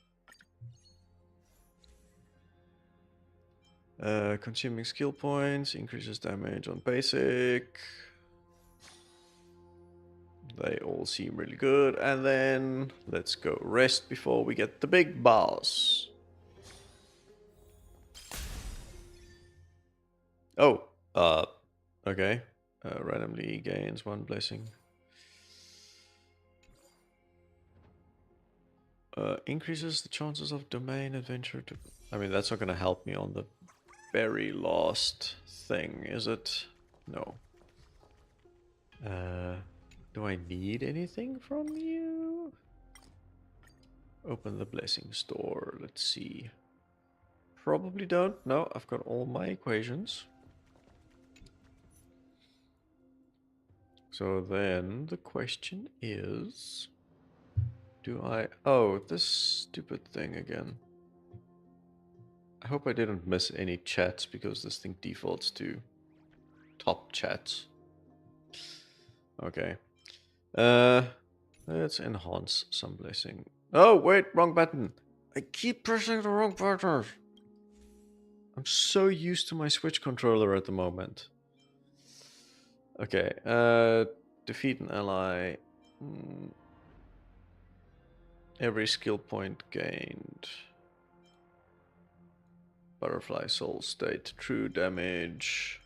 Consuming skill points. Increases damage on basic. They all seem really good. And then let's go rest before we get the big boss. Oh, okay. Randomly gains one blessing. Increases the chances of domain adventure to... I mean, that's not going to help me on the very last thing, is it? No. Do I need anything from you? Open the blessing store. Let's see. Probably don't. No, I've got all my equations. So then the question is... Do I... Oh, this stupid thing again. I hope I didn't miss any chats because this thing defaults to top chats. Okay. Let's enhance some blessing. Oh, wait, wrong button. I keep pressing the wrong buttons. I'm so used to my Switch controller at the moment. Okay, defeat an ally. Every skill point gained. Butterfly soul state, true damage.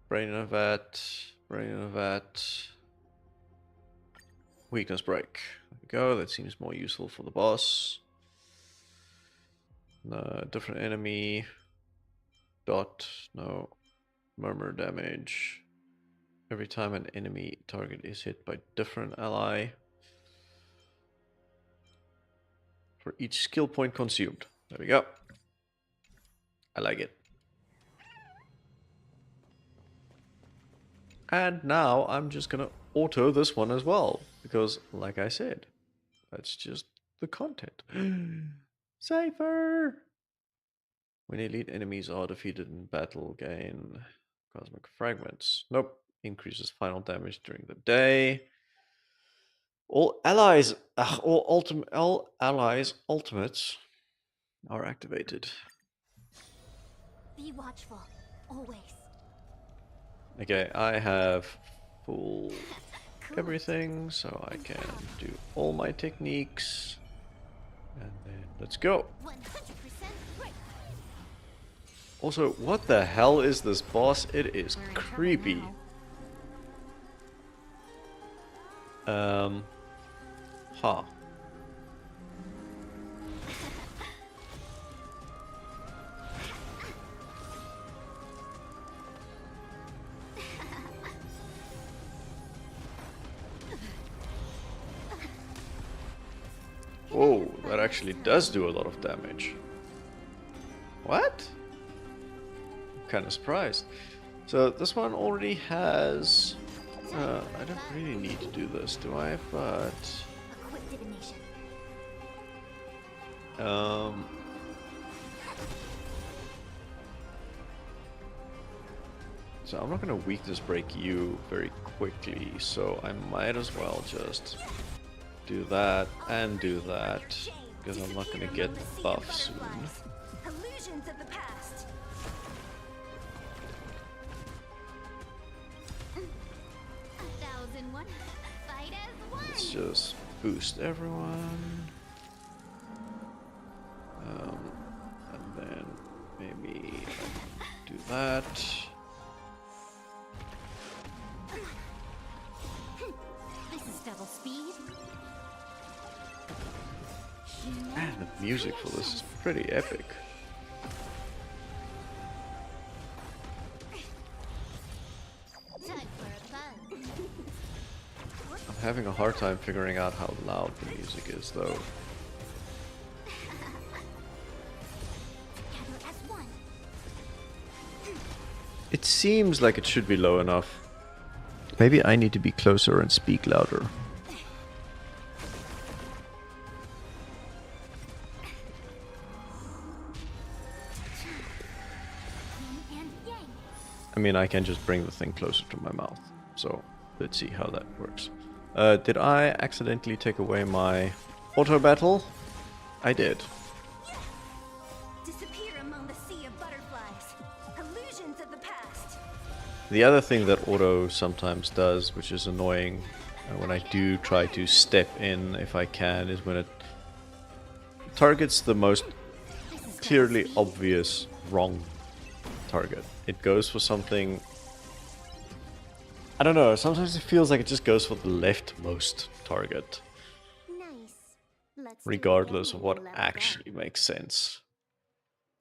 Brain in a vat, brain in a vat. Weakness break. There we go, that seems more useful for the boss. No, different enemy. Dot, no. Murmur damage. Every time an enemy target is hit by different ally. For each skill point consumed. There we go. I like it. And now I'm just gonna auto this one as well. Because, like I said, that's just the content. Safer! When elite enemies are defeated in battle, gain cosmic fragments. Nope. Increases final damage during the day. All allies, all allies ultimates are activated. Be watchful, always. Okay, I have full everything, so I can do all my techniques. And then let's go. 100% right. Also, what the hell is this boss? It is We're in trouble creepy. now. Huh. Whoa, that actually does do a lot of damage. What? I'm kind of surprised. So this one already has... I don't really need to do this, do I? But... Equip divination. So I'm not going to weakness break you very quickly, so I might as well just do that and do that, because I'm not going to get the buff soon. Illusions of the past. 1001. Fight as one. Let's just boost everyone. And then maybe do that. This is double speed. Man, the music for this is pretty epic. Time for a fun. I'm having a hard time figuring out how loud the music is, though. Together as one. It seems like it should be low enough. Maybe I need to be closer and speak louder. Yin and yang. I mean, I can just bring the thing closer to my mouth. So, let's see how that works. Did I accidentally take away my auto battle? I did. Disappear among the sea of butterflies. Illusions of the past. The other thing that auto sometimes does, which is annoying when I do try to step in if I can, is when it targets the most This is clearly double speed. obvious wrong target. It goes for something... I don't know, sometimes it feels like it just goes for the leftmost target, Nice. Let's do it regardless again of when what you level actually makes sense.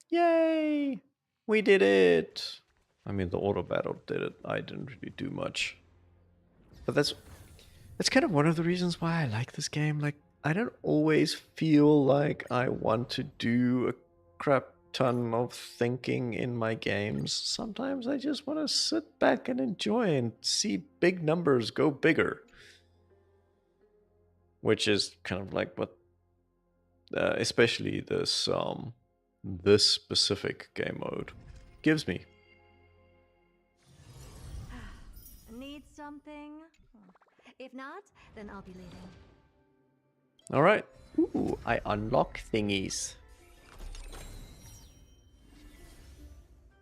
Yay! We did it! I mean, the auto battle did it. I didn't really do much. But that's kind of one of the reasons why I like this game. Like, I don't always feel like I want to do a crap ton of thinking in my games. Sometimes I just want to sit back and enjoy and see big numbers go bigger. Which is kind of like what, especially this specific game mode gives me. Need something? If not, then I'll be leaving. All right. Ooh, I unlock thingies.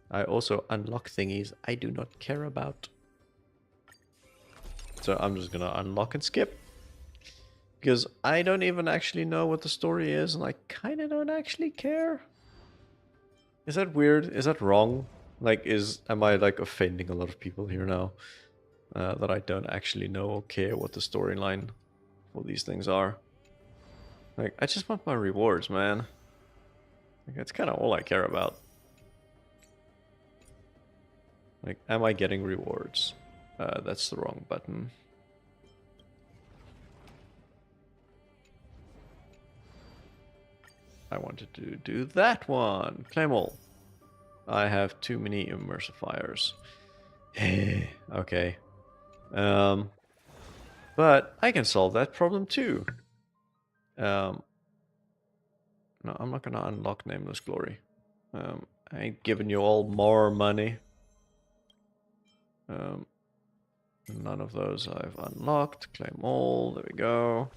I also unlock thingies I do not care about. So I'm just gonna unlock and skip. Because I don't even actually know what the story is, and I kind of don't actually care. Is that weird? Is that wrong? Like, am I like offending a lot of people here now? That I don't actually know or care what the storyline for these things are. Like, I just want my rewards, man. Like, that's kind of all I care about. Like, am I getting rewards? That's the wrong button. I wanted to do that one. Claim all. I have too many immersifiers. Okay. But I can solve that problem too. No, I'm not gonna unlock Nameless Glory. I ain't giving you all more money. None of those I've unlocked. Claim all. There we go.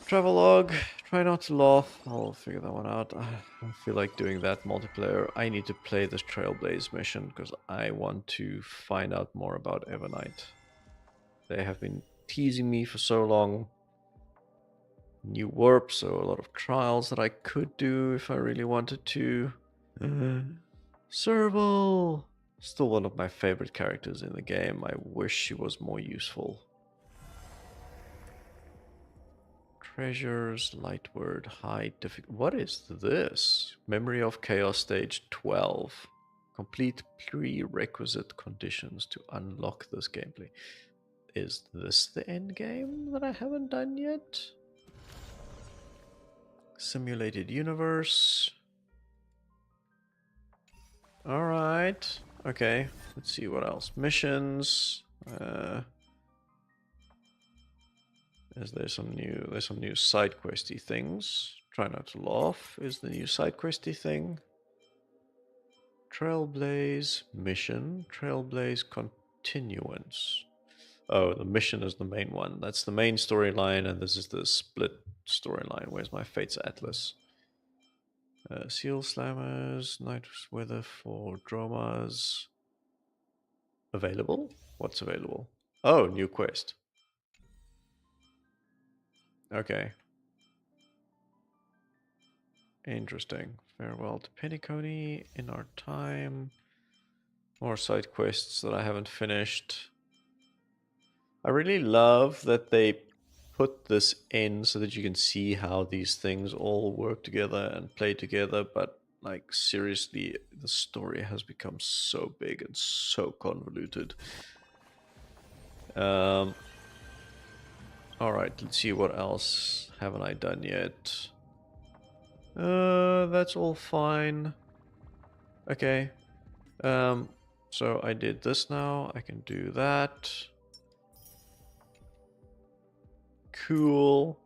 Travelogue. Try not to laugh. I'll figure that one out. I don't feel like doing that multiplayer. I need to play this Trailblaze mission because I want to find out more about Evernight. They have been teasing me for so long. New warp, so a lot of trials that I could do if I really wanted to. Serval! Still one of my favorite characters in the game. I wish she was more useful. Treasures, Lightword, high difficulty. What is this? Memory of Chaos Stage 12. Complete prerequisite conditions to unlock this gameplay. Is this the end game that I haven't done yet? Simulated universe. Alright. Okay. Let's see what else. Missions. There's some new side questy things. Try not to laugh is the new side questy thing. Trailblaze mission. Trailblaze continuance. Oh, the mission is the main one. That's the main storyline, and this is the split storyline. Where's my Fates Atlas? Seal Slammers, Night Weather for Dromas. Available? What's available? Oh, new quest. Okay. Interesting. Farewell to Pennyconey in our time. More side quests that I haven't finished. I really love that they put this in so that you can see how these things all work together and play together, but like seriously, the story has become so big and so convoluted. Alright, let's see what else haven't I done yet. That's all fine. Okay. So I did this now. I can do that. Cool.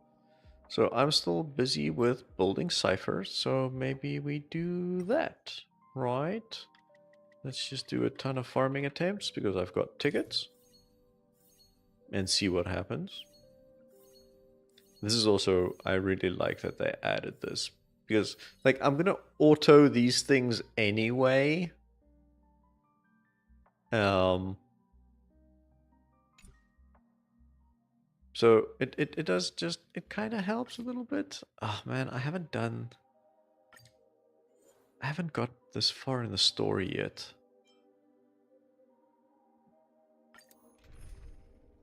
So I'm still busy with building ciphers, so maybe we do that, right? Let's just do a ton of farming attempts because I've got tickets. And see what happens. This is also, I really like that they added this. Because, like, I'm gonna auto these things anyway. So it does just, it kind of helps a little bit. Oh man, I haven't got this far in the story yet.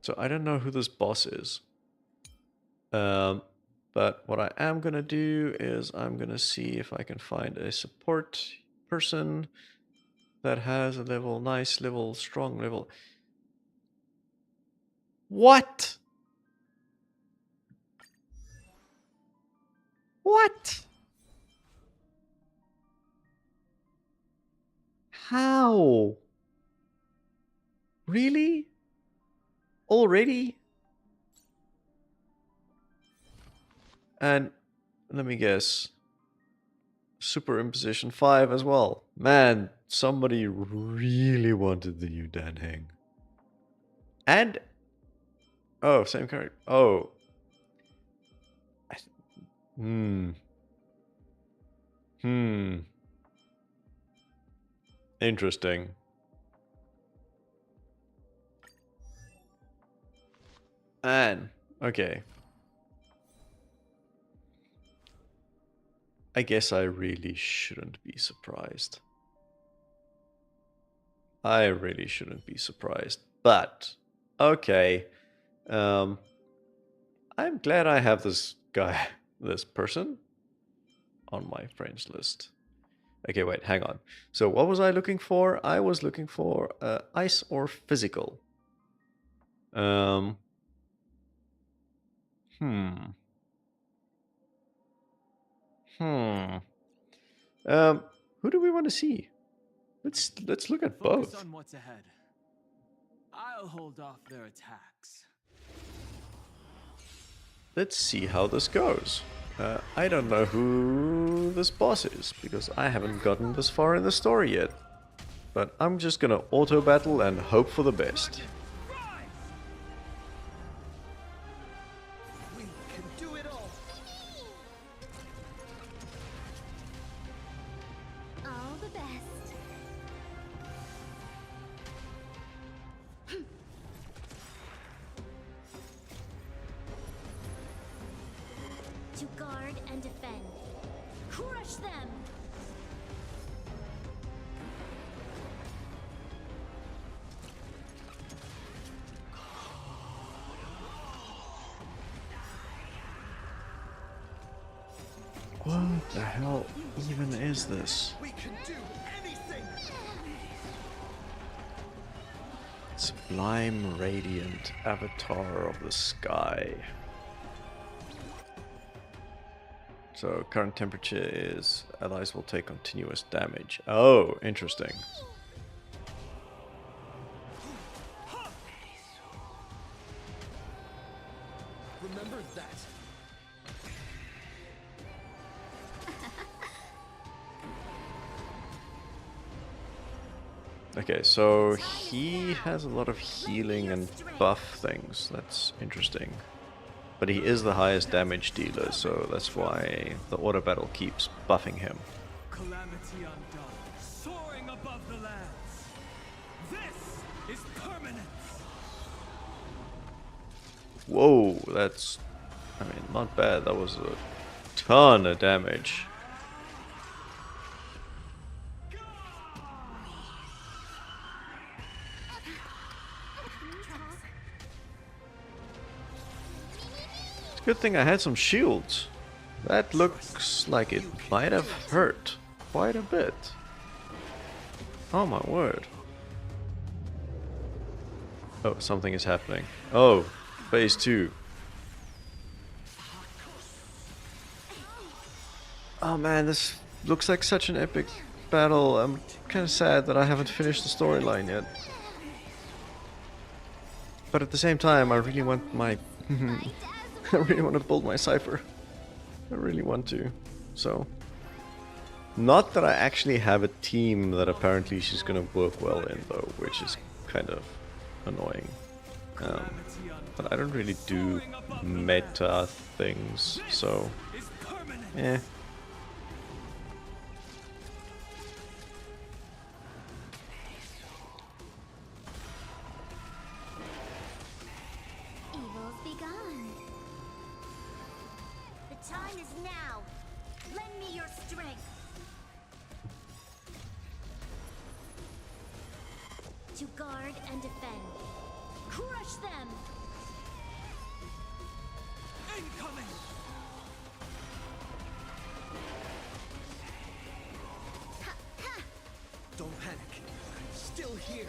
So I don't know who this boss is. But what I am gonna do is I'm gonna see if I can find a support person that has a level, nice level, strong level. What? What? How? Really? Already? And let me guess. Superimposition 5 as well. Man, somebody really wanted the new Dan Heng. And oh, same character. Oh. Interesting. And okay. I guess I really shouldn't be surprised. I really shouldn't be surprised. But okay. I'm glad I have this guy, this person on my friends list. Okay, wait, hang on. So what was I looking for? I was looking for ice or physical. Who do we want to see? Let's look at Focus both. on what's ahead. I'll hold off their attacks. Let's see how this goes. I don't know who this boss is, because I haven't gotten this far in the story yet. But I'm just gonna auto battle and hope for the best. We can do it all. To guard and defend. Crush them! What the hell even is this? We can do anything. Sublime Radiant, Avatar of the Sky. So current temperature is allies will take continuous damage. Oh, interesting. Remember that. Okay, so he has a lot of healing and buff things. That's interesting. But he is the highest damage dealer, so that's why the auto battle keeps buffing him. Calamity undone, soaring above the lands. This is permanence. Whoa, that's... I mean, not bad. That was a ton of damage. Good thing I had some shields. That looks like it might have hurt quite a bit. Oh my word. Oh, something is happening. Oh, phase 2. Oh man, this looks like such an epic battle. I'm kind of sad that I haven't finished the storyline yet. But at the same time, I really want my... I really want to build my cipher. I really want to. So, not that I actually have a team that apparently she's gonna work well in though, which is kind of annoying. But I don't really do meta things, so eh. Evils be gone. The time is now. Lend me your strength. To guard and defend. Crush them! Incoming. Don't panic. I'm still here.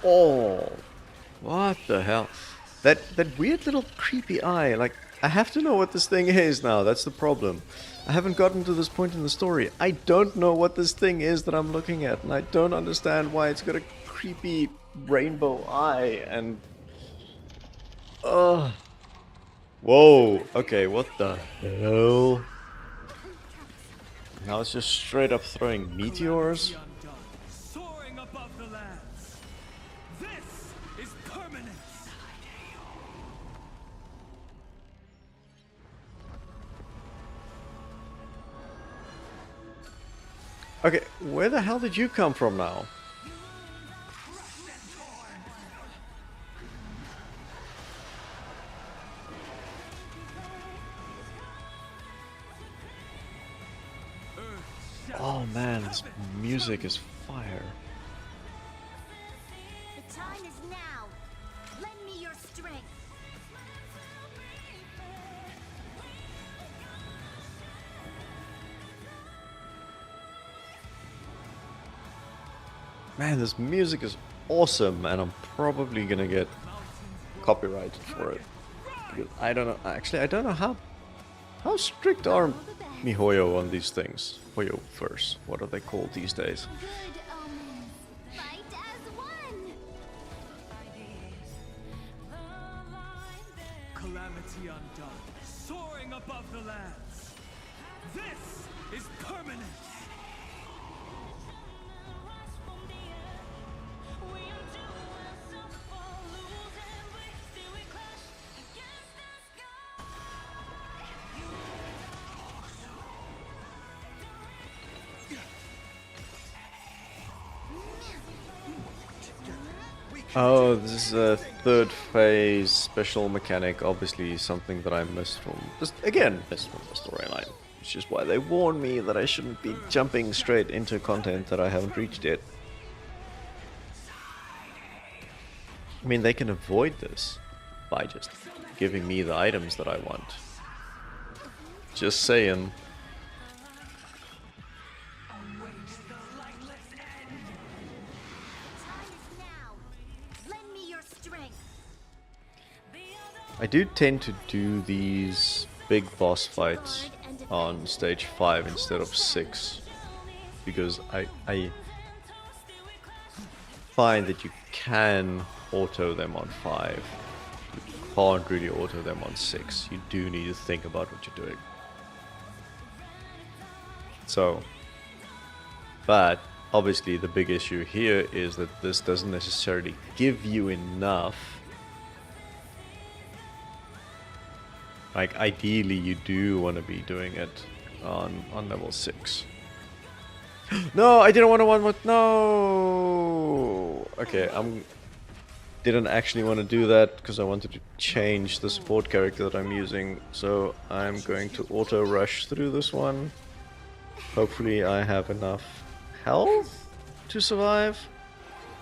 Oh, what the hell? That weird little creepy eye. Like, I have to know what this thing is now. That's the problem. I haven't gotten to this point in the story. I don't know what this thing is that I'm looking at, and I don't understand why it's got a creepy rainbow eye. And whoa. Okay, what the hell? Now it's just straight up throwing meteors. Undone, soaring above the lands. This is permanence. Okay, where the hell did you come from now? Oh man, this music is fire. The time is now. Lend me your strength. Man, this music is awesome, and I'm probably gonna get copyrighted for it. Because I don't know, actually, I don't know how strict are MiHoYo on these things? Hoyo first, what are they called these days? Good omens. Fight as one! Calamity undone, soaring above the lands. This is permanence. Together, we Oh, this is a third phase special mechanic. Obviously, something that I missed from this again. Missed from the storyline. Which is why they warned me that I shouldn't be jumping straight into content that I haven't reached yet. I mean, they can avoid this by just giving me the items that I want. Just saying. Time is now. Lend me your strength. I do tend to do these big boss fights on stage 5 instead of 6. Because I find that you can auto them on 5. You can't really auto them on 6. You do need to think about what you're doing. So, but obviously the big issue here is that this doesn't necessarily give you enough. Like ideally you do want to be doing it on level 6. No, I didn't want to one with no. Okay, didn't actually want to do that because I wanted to change the support character that I'm using. So I'm going to auto rush through this one. Hopefully I have enough health to survive.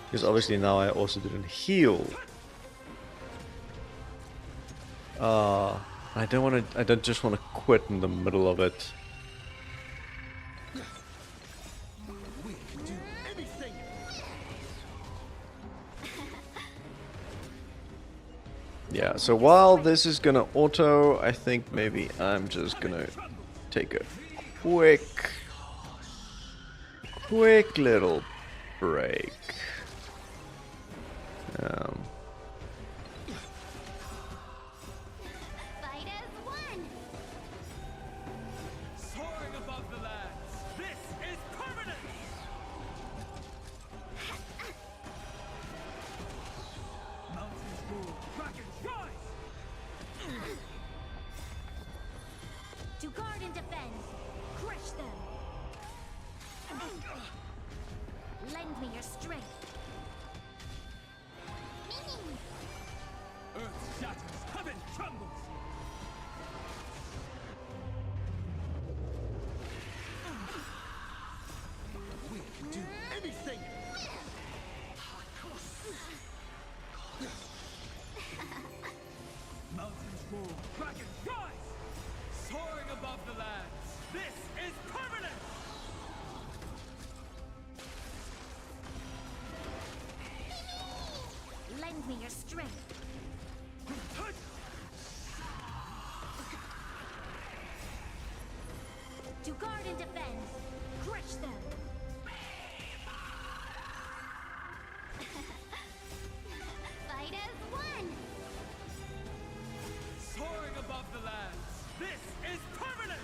Because obviously now I also didn't heal. I don't just want to quit in the middle of it. We can do anything. Yeah, so while this is gonna auto, I think maybe I'm just gonna take a quick little break. Fight as one. Soaring above the lands. This is permanent. Mountains roar, krakens rise. To guard and defend. Crush them. Lend me your strength. Earth shatters, heaven trembles. We can do anything. Mountains roar, krakens rise. Soaring above the lands. This is permanent. Lend me your strength. To guard and defend. Crush them. Fight as one. Soaring above the lands. This is permanent.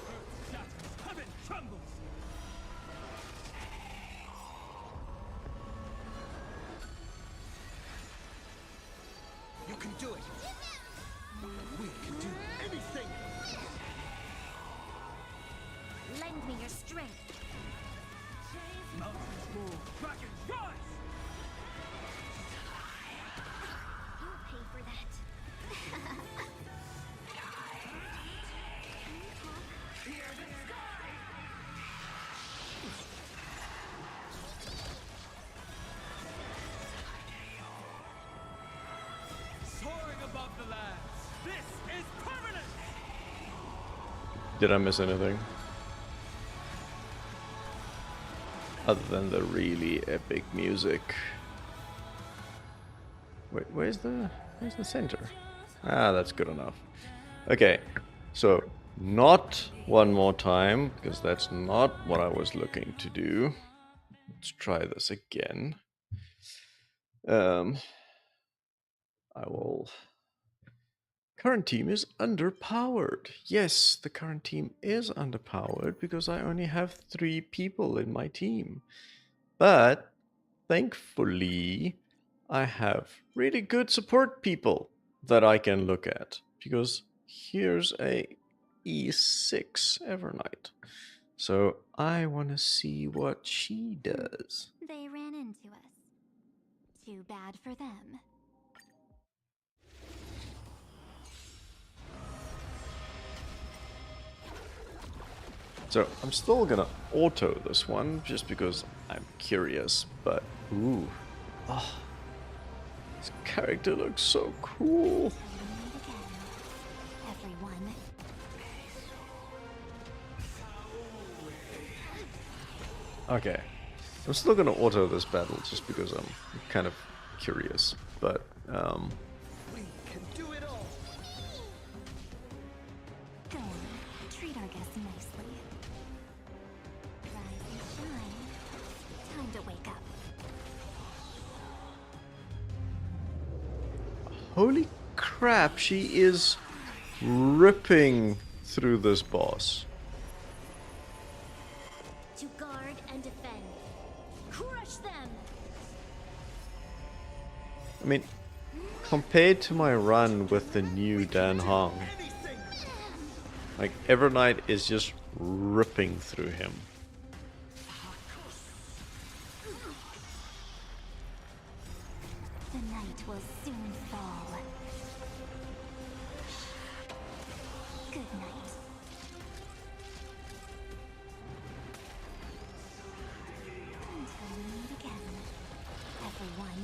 Earth shatters, heaven trembles. You can do it. We can do anything. Lend me your strength. Mountains roar, krakens rise. You'll pay for that. Soaring above the lands. This is permanent. Did I miss anything? Other than the really epic music. Wait, where's the center? Ah, that's good enough. Okay, so not one more time, because that's not what I was looking to do. Let's try this again. I will... Current team is underpowered. Yes, the current team is underpowered because I only have 3 people in my team. But thankfully, I have really good support people that I can look at. Because here's a E6 Evernight. So I want to see what she does. They ran into us. Too bad for them. So I'm still gonna auto this one just because I'm curious, but ooh. Oh, this character looks so cool. Everyone. Okay. I'm still gonna auto this battle just because I'm kind of curious, but We can do it all. Go on, treat our guests nicely. Rise and shine. Time to wake up. holy crap, she is ripping through this boss. To guard and defend. Crush them! I mean, compared to my run with the new Dan Hong, Anything. like Evernight is just ripping through him. The night will soon fall. Good night. Until we meet again, everyone.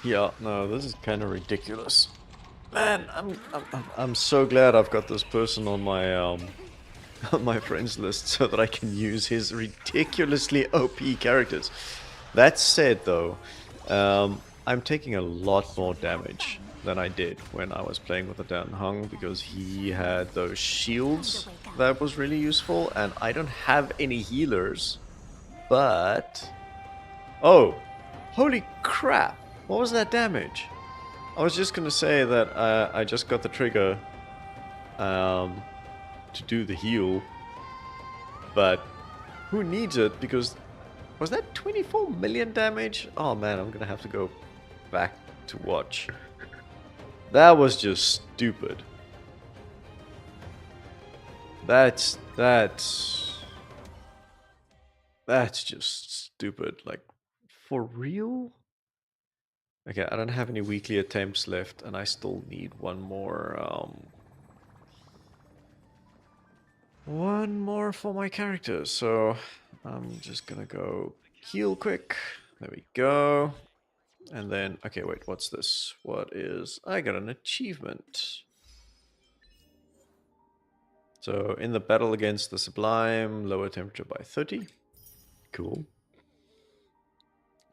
Yeah, no, this is kind of ridiculous. Man, I'm so glad I've got this person on my on my friends list so that I can use his ridiculously OP characters. That said, though, I'm taking a lot more damage than I did when I was playing with the Dan Hung because he had those shields that was really useful, and I don't have any healers. But oh, holy crap! What was that damage? I was just gonna say that I just got the trigger to do the heal, but who needs it? Because was that 24 million damage? Oh man, I'm gonna have to go back to watch. That was just stupid. That's just stupid. Like, for real? Okay, I don't have any weekly attempts left, and I still need one more for my character. So I'm just gonna go heal quick. There we go. And then, okay, wait, what's this? What is... I got an achievement. So, in the battle against the Sublime, lower temperature by 30. Cool.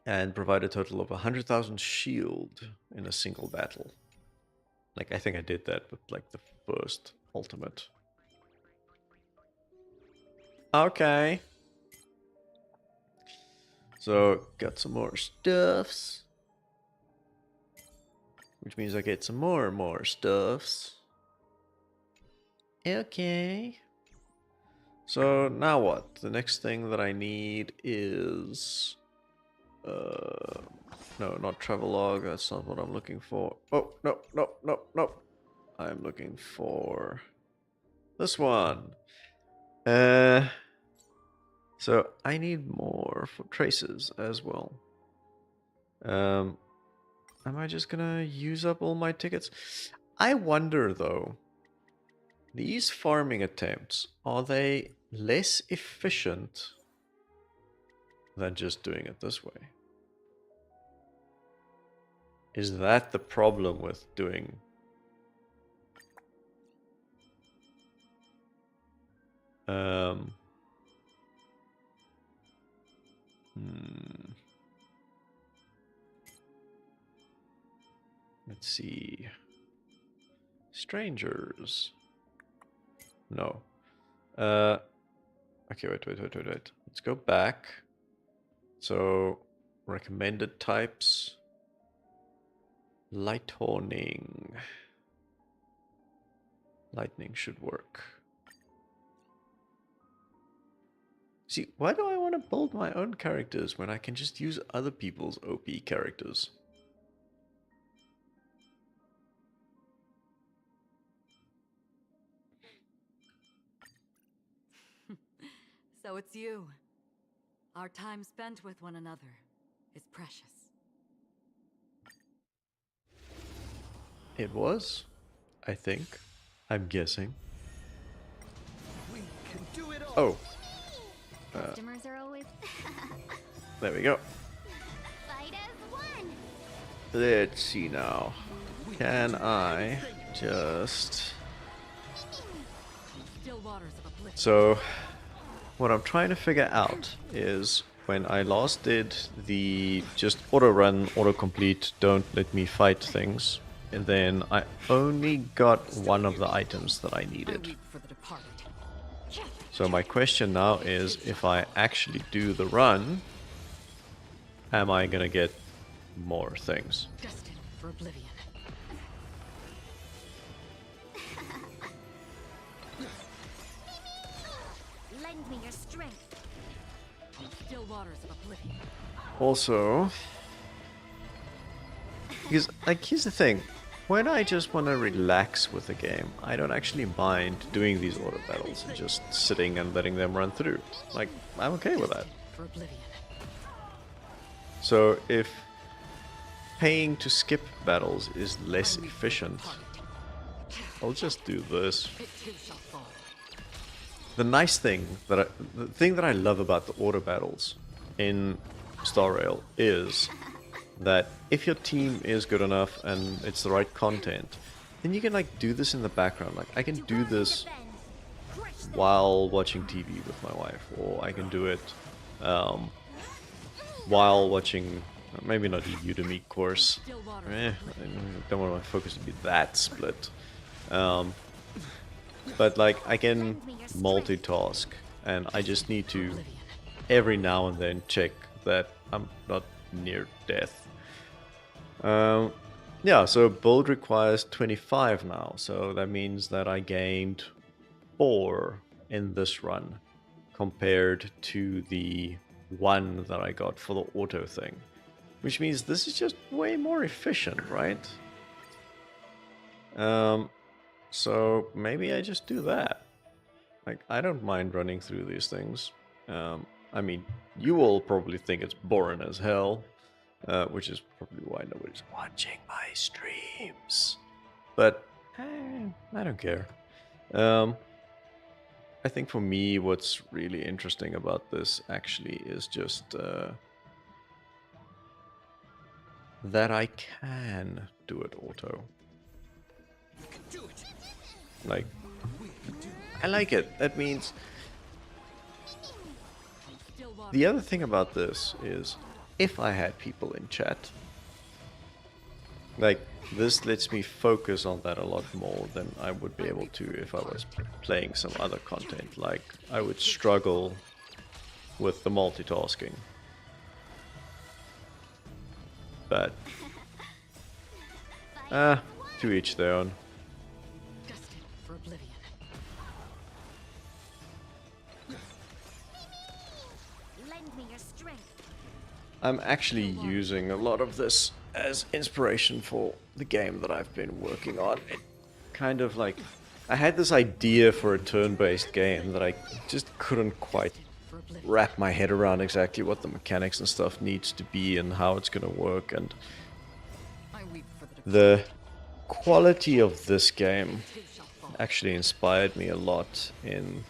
And provide a total of 100,000 shield in a single battle. Like, I think I did that with, like, the first ultimate. Okay. So, got some more stuffs. Which means I get some more stuffs. Okay. So now what? The next thing that I need is... no, not travelogue. That's not what I'm looking for. Oh, no. I'm looking for... this one. So I need more for traces as well. Am I just gonna use up all my tickets? I wonder though, these farming attempts, are they less efficient than just doing it this way? Is that the problem with doing... Let's see. Strangers. No. Okay, wait. Let's go back. So, recommended types. Lighthorning. Lightning should work. See, why do I want to build my own characters when I can just use other people's OP characters? So it's you. Our time spent with one another is precious. It was, I think. I'm guessing. We can do it all. Oh, Customers are always there we go. fight as one. Let's see now. Can I just... Still waters of oblivion. So, what I'm trying to figure out is when I last did the just auto run, auto complete, don't let me fight things, and then I only got one of the items that I I needed. weep for the departed. So my question now is, if I actually do the run, am I gonna get more things? Destined for oblivion. Lend me your strength. Still waters of oblivion. Also, because like here's the thing, when I just want to relax with the game, I don't actually mind doing these auto battles and just sitting and letting them run through. Like, I'm okay with that. For oblivion. So if paying to skip battles is less efficient, I'll just do this. It too shall fall. The thing that I love about the auto battles in Star Rail is that if your team is good enough and it's the right content, then you can like do this in the background. Like I can do this while watching TV with my wife, or I can do it while watching, maybe not a Udemy course. Still waters. I don't want my focus to be that split. But like I can multitask, and I just need to every now and then check that I'm not near death. Yeah, so build requires 25 now, so that means that I gained 4 in this run compared to the 1 that I got for the auto thing. Which means this is just way more efficient, right? So maybe I just do that. Like, I don't mind running through these things. I mean, you will probably think it's boring as hell, which is probably why nobody's watching my streams. But I don't care. I think for me, what's really interesting about this actually is just that I can do it auto. You can do it. Like, We can do it. I like it. That means Still waters. the other thing about this is if I had people in chat, like this lets me focus on that a lot more than I would be able to if I was playing some other content. Like I would struggle with the multitasking. But to each their own. Destined for oblivion. Lend me your strength. I'm actually using a lot of this as inspiration for the game that I've been working on. It kind of like, I had this idea for a turn-based game that I just couldn't quite For oblivion. wrap my head around exactly what the mechanics and stuff needs to be and how it's gonna work, and I weep for the departed. the quality of this game Too shall fall. actually inspired me a lot in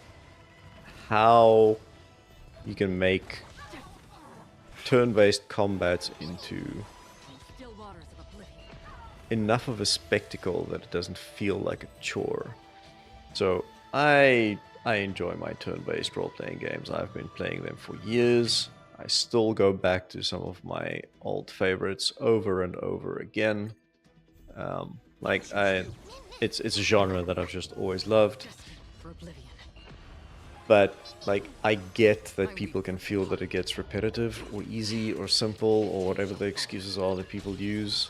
how you can make turn-based combat into Still waters of oblivion. enough of a spectacle that it doesn't feel like a chore. So I enjoy my turn-based role-playing games. I've been playing them for years. I still go back to some of my old favorites over and over again. It's a genre that I've just always loved. Destined for oblivion. But like I get that people can feel that it gets repetitive or easy or simple or whatever the excuses are that people use.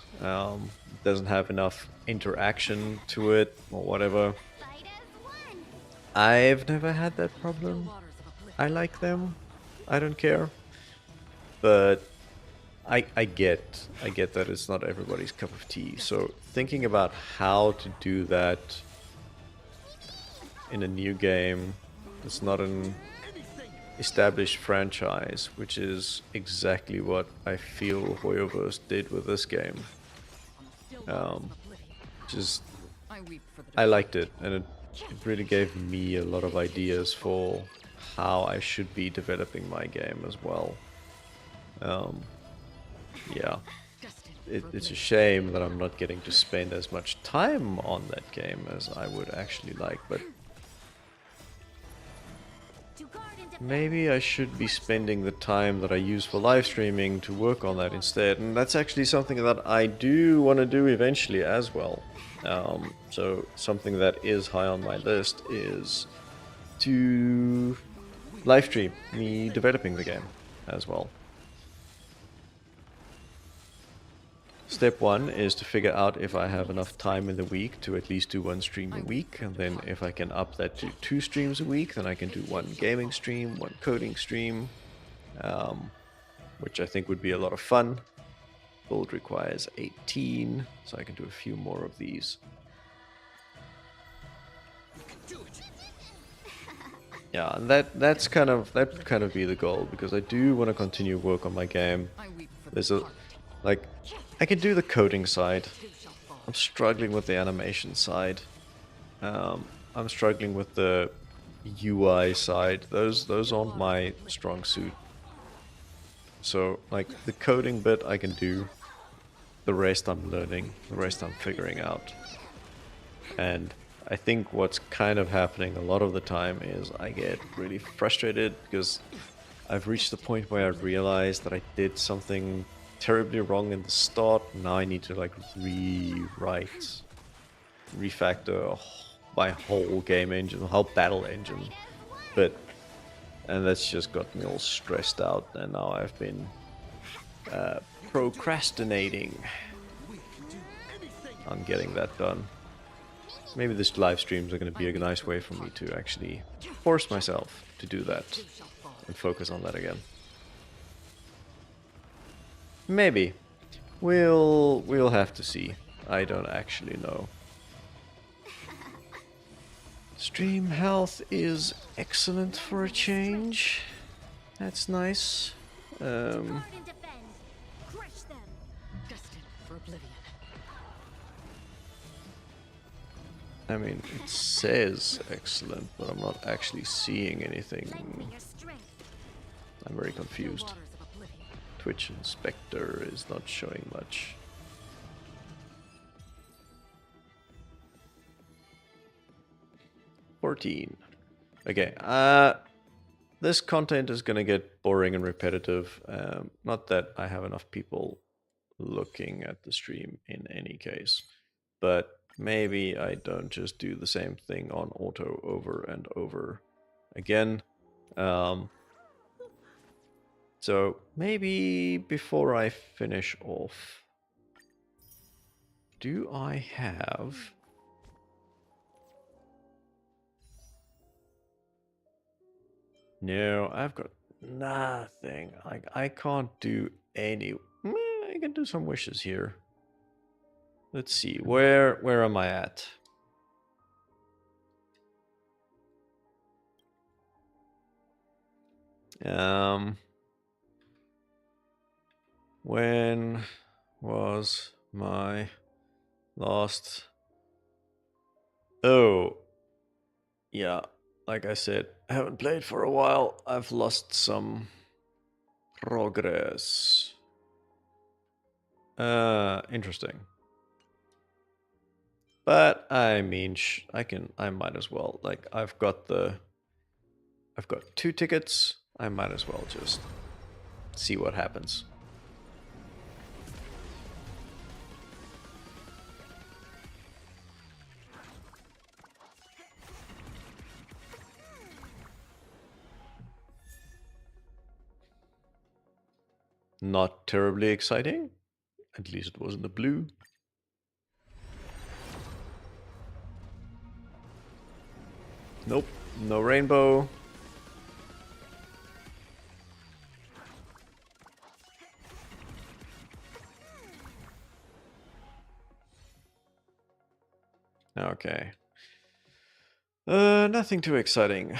Doesn't have enough interaction to it or whatever. Fight as one. I've never had that Still problem. waters of oblivion. I like them. I don't care. But I get that it's not everybody's cup of tea. So thinking about how to do that in a new game, it's not an established franchise, which is exactly what I feel Hoyoverse did with this game. Just I liked it, and it really gave me a lot of ideas for how I should be developing my game as well. Yeah, it's a shame that I'm not getting to spend as much time on that game as I would actually like, but maybe I should be spending the time that I use for live streaming to work on that instead, and that's actually something that I do want to do eventually as well. So something that is high on my list is to live stream me developing the game as well. Step 1 is to figure out if I have enough time in the week to at least do 1 stream a week, and then if I can up that to 2 streams a week, then I can do 1 gaming stream, 1 coding stream, which I think would be a lot of fun. Build requires 18, so I can do a few more of these. Yeah, and that kind of be the goal, because I do want to continue work on my game. There's a I can do the coding side. I'm struggling with the animation side. I'm struggling with the UI side. Those aren't my strong suit. So like the coding bit I can do. The rest I'm learning. The rest I'm figuring out. And I think what's kind of happening a lot of the time is I get really frustrated because I've reached the point where I realize that I did something terribly wrong in the start. Now I need to like refactor my whole game engine, the whole battle engine. And that's just got me all stressed out, and now I've been procrastinating on getting that done. Maybe this live streams are going to be a nice way for me to actually force myself to do that and focus on that again. Maybe. We'll have to see. I don't actually know. Stream health is excellent for a change. That's nice. I mean, it says excellent, but I'm not actually seeing anything. I'm very confused. Twitch Inspector is not showing much. Okay, this content is gonna get boring and repetitive. Not that I have enough people looking at the stream in any case, but maybe I don't just do the same thing on auto over and over again. So maybe before I finish off, do I have... No, I've got nothing. I can't do any... I can do some wishes here. Let's see, where am I at? When was my last... Oh, yeah, like I said, I haven't played for a while. I've lost some progress. Interesting. But I mean, I might as well. Like, I've got 2 tickets. I might as well just see what happens. Not terribly exciting. At least it wasn't the blue. Nope, no rainbow. Okay. Nothing too exciting.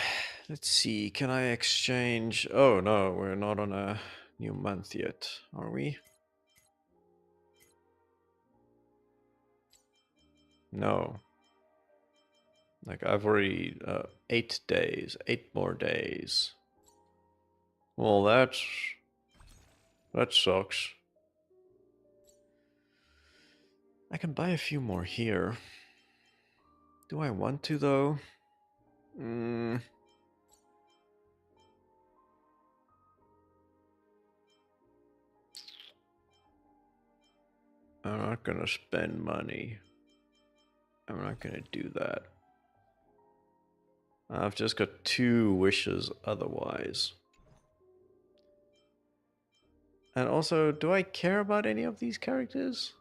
Let's see, can I exchange... Oh no, we're not on a new month yet, are we? No. Like, I've already... 8 days, 8 more days. Well, that sucks. I can buy a few more here. Do I want to, though? I'm not gonna spend money. I'm not gonna do that. I've just got 2 wishes otherwise. And also, do I care about any of these characters?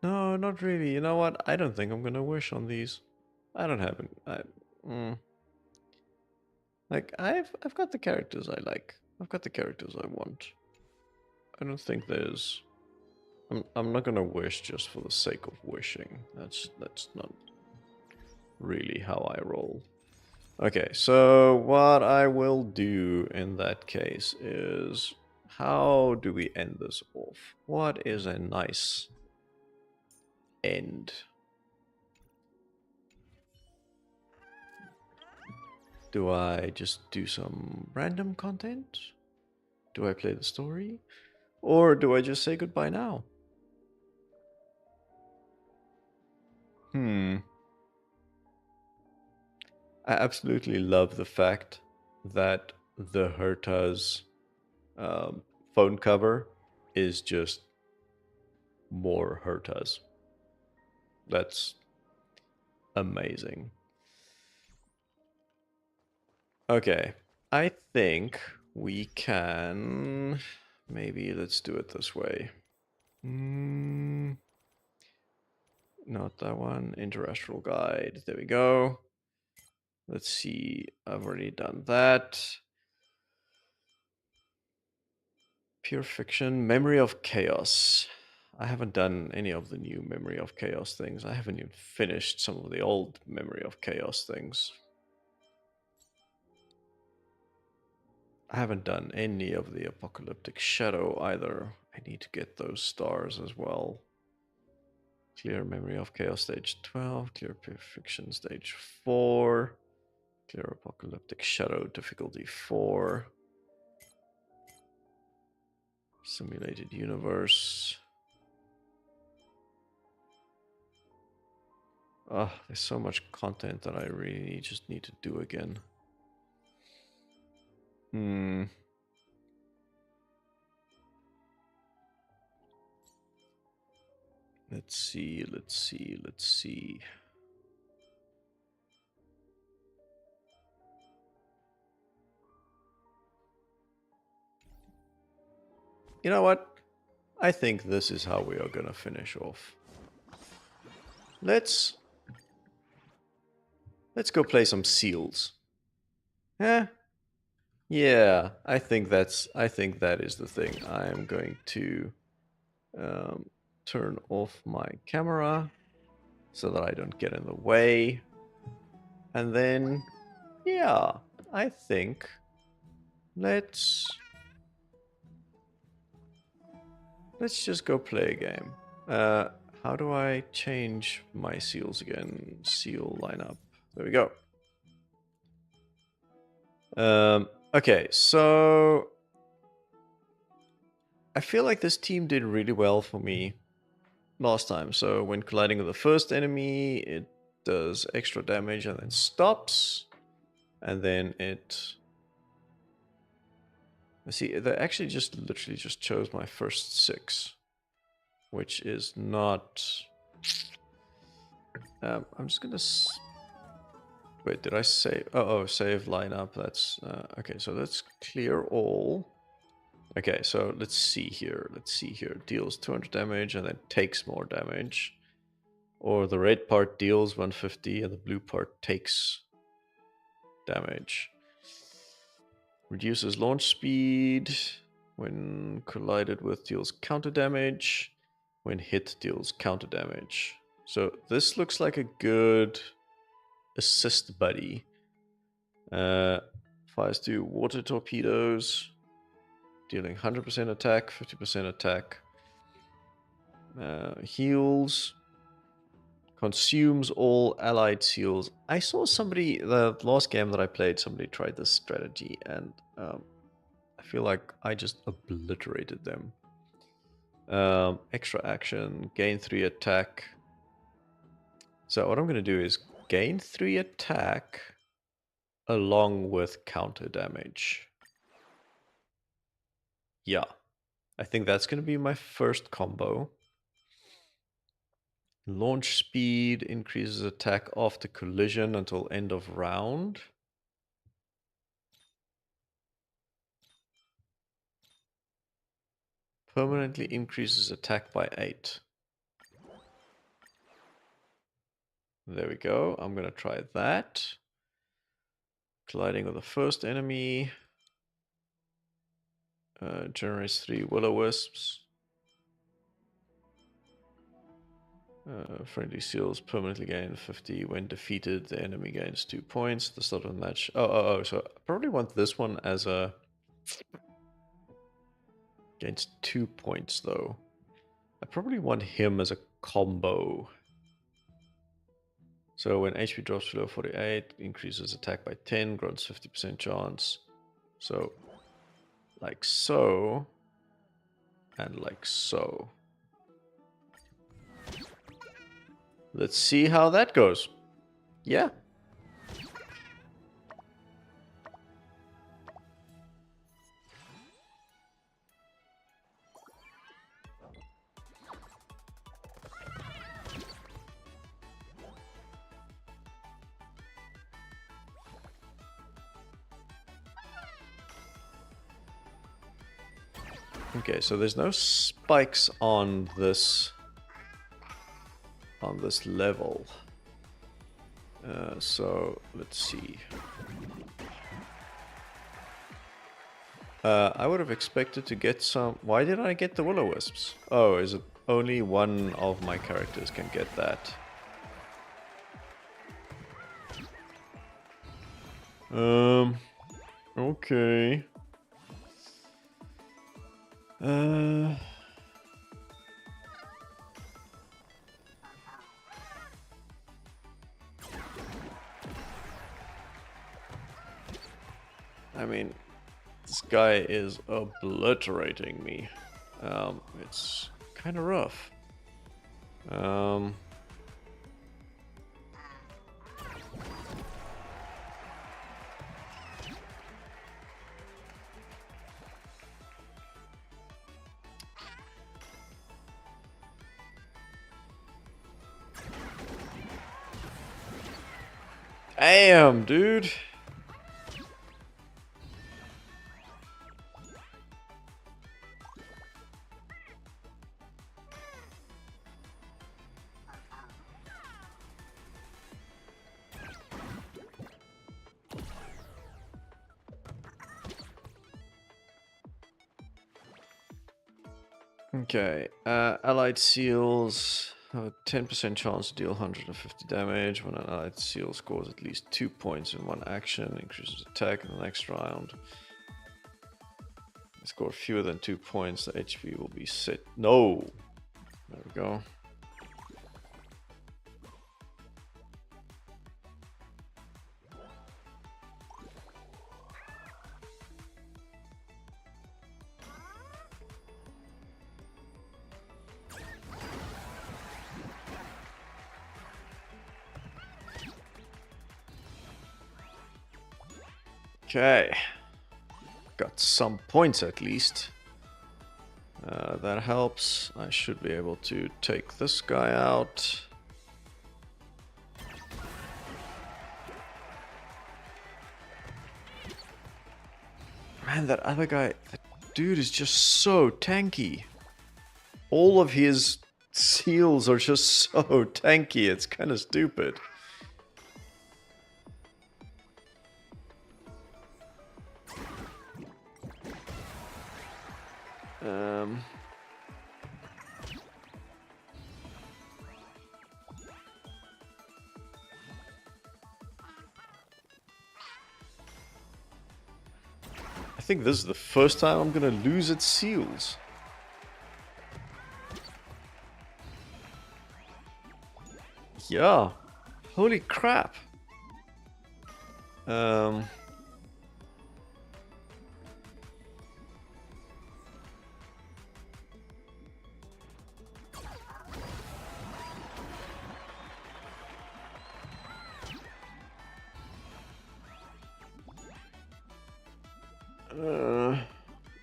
No, not really. You know what? I don't think I'm gonna wish on these. I don't have like I've got the characters I like. I've got the characters I want. I don't think there's... I'm not gonna wish just for the sake of wishing. That's not really how I roll. Okay, so what I will do in that case is, how do we end this off? What is a nice end? Do I just do some random content? Do I play the story? Or do I just say goodbye now? I absolutely love the fact that the Herta's phone cover is just more Hertas. That's amazing. Okay, I think we can... Maybe let's do it this way. Not that one. Interastral Guide. There we go. Let's see. I've already done that. Pure Fiction. Memory of Chaos. I haven't done any of the new Memory of Chaos things. I haven't even finished some of the old Memory of Chaos things. I haven't done any of the Apocalyptic Shadow either. I need to get those stars as well. Clear Memory of Chaos stage 12, clear Pure Fiction stage 4, clear Apocalyptic Shadow difficulty 4, Simulated Universe. Oh, there's so much content that I really just need to do again. Let's see. You know what? I think this is how we are gonna finish off. Let's go play some seals. Yeah, I think that is the thing. I am going to turn off my camera so that I don't get in the way. And then, yeah, I think let's just go play a game. How do I change my seals again? Seal lineup. There we go. Okay, so I feel like this team did really well for me last time. So when colliding with the first enemy, it does extra damage and then stops. And then it... Let's see, they actually just literally just chose my first 6. Which is not... I'm just gonna... Wait, did I save? Oh, save lineup. That's... okay, so let's clear all. Okay, so let's see here. Deals 200 damage and then takes more damage. Or the red part deals 150 and the blue part takes damage. Reduces launch speed. When collided with, deals counter damage. When hit, deals counter damage. So this looks like a good assist buddy. Fires 2 water torpedoes, dealing 100% attack, 50% attack. Heals. Consumes all allied seals. I saw somebody, the last game that I played, somebody tried this strategy, and I feel like I just obliterated them. Extra action, gain 3 attack. So what I'm going to do is gain 3 attack along with counter damage. Yeah, I think that's going to be my first combo. Launch speed increases attack after collision until end of round. Permanently increases attack by 8. There we go. I'm going to try that. Colliding with the first enemy. Generates 3 will-o-wisps. Friendly seals permanently gain 50 when defeated. The enemy gains 2 points. The start of the match. So I probably want this one as a... Gains 2 points though. I probably want him as a combo. So when HP drops below 48, increases attack by 10, grants 50% chance. So, like so, and like so. Let's see how that goes. Yeah. Okay, so there's no spikes on this level. So let's see. I would have expected to get some. Why did I get the will-o-wisps? Oh, is it only one of my characters can get that? Okay. I mean, this guy is obliterating me. It's kind of rough. Damn, dude. Okay, allied seals have a 10% chance to deal 150 damage. When an allied seal scores at least 2 points in one action, increases attack in the next round. Score fewer than 2 points, the HP will be set. No! There we go. Okay, got some points at least. That helps. I should be able to take this guy out. Man, that other guy, that dude is just so tanky. All of his seals are just so tanky, it's kind of stupid. think this is the first time I'm gonna lose its seals. Yeah. Holy crap.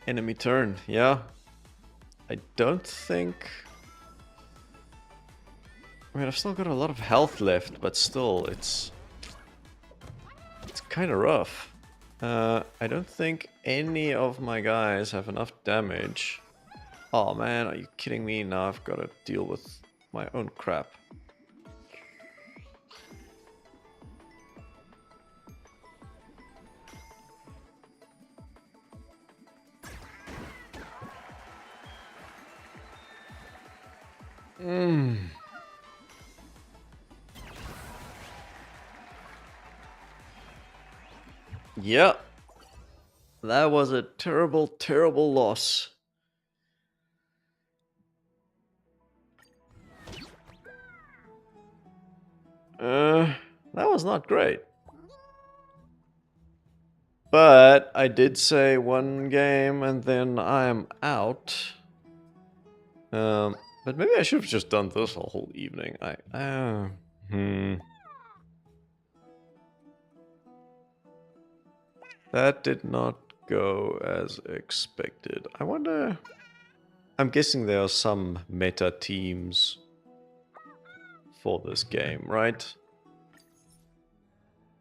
Enemy turn, yeah. I don't think... I mean, I've still got a lot of health left, but still, it's kind of rough. I don't think any of my guys have enough damage. Oh man, are you kidding me? Now I've got to deal with my own crap. Yeah. That was a terrible, terrible loss. That was not great. But I did say one game and then I'm out. But maybe I should have just done this a whole evening. That did not go as expected. I wonder... I'm guessing there are some meta teams for this game, right?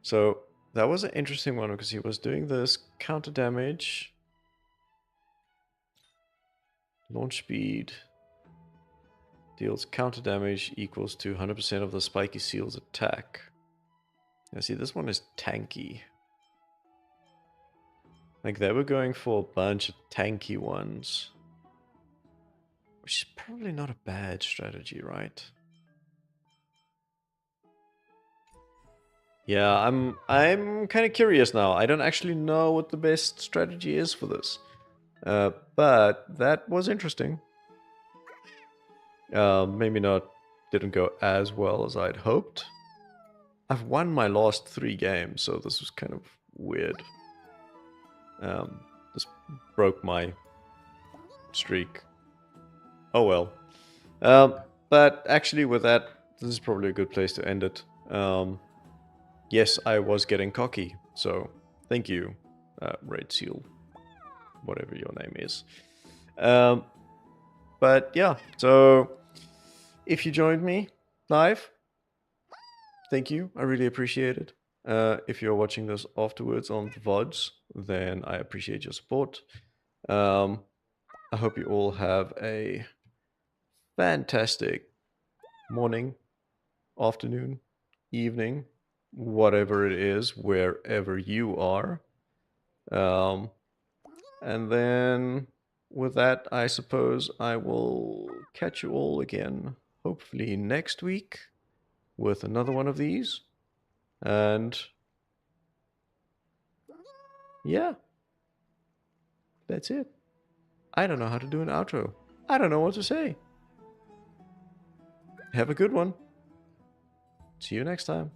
So that was an interesting one because he was doing this counter damage, launch speed, deals counter damage equals to 100% of the spiky seal's attack. Now see, this one is tanky. Like they were going for a bunch of tanky ones, which is probably not a bad strategy, right? Yeah, I'm kind of curious now. I don't actually know what the best strategy is for this. But that was interesting. Maybe not, didn't go as well as I'd hoped. I've won my last 3 games, so this was kind of weird. This broke my streak. Oh well. But actually with that, this is probably a good place to end it. Yes, I was getting cocky, so thank you, Red Seal, whatever your name is. But yeah, so if you joined me live, thank you, I really appreciate it. If you're watching this afterwards on the VODs, then I appreciate your support. I hope you all have a fantastic morning, afternoon, evening, whatever it is, wherever you are. And then with that, I suppose I will catch you all again, hopefully next week, with another one of these. And yeah, that's it. I don't know how to do an outro. I don't know what to say. Have a good one. See you next time.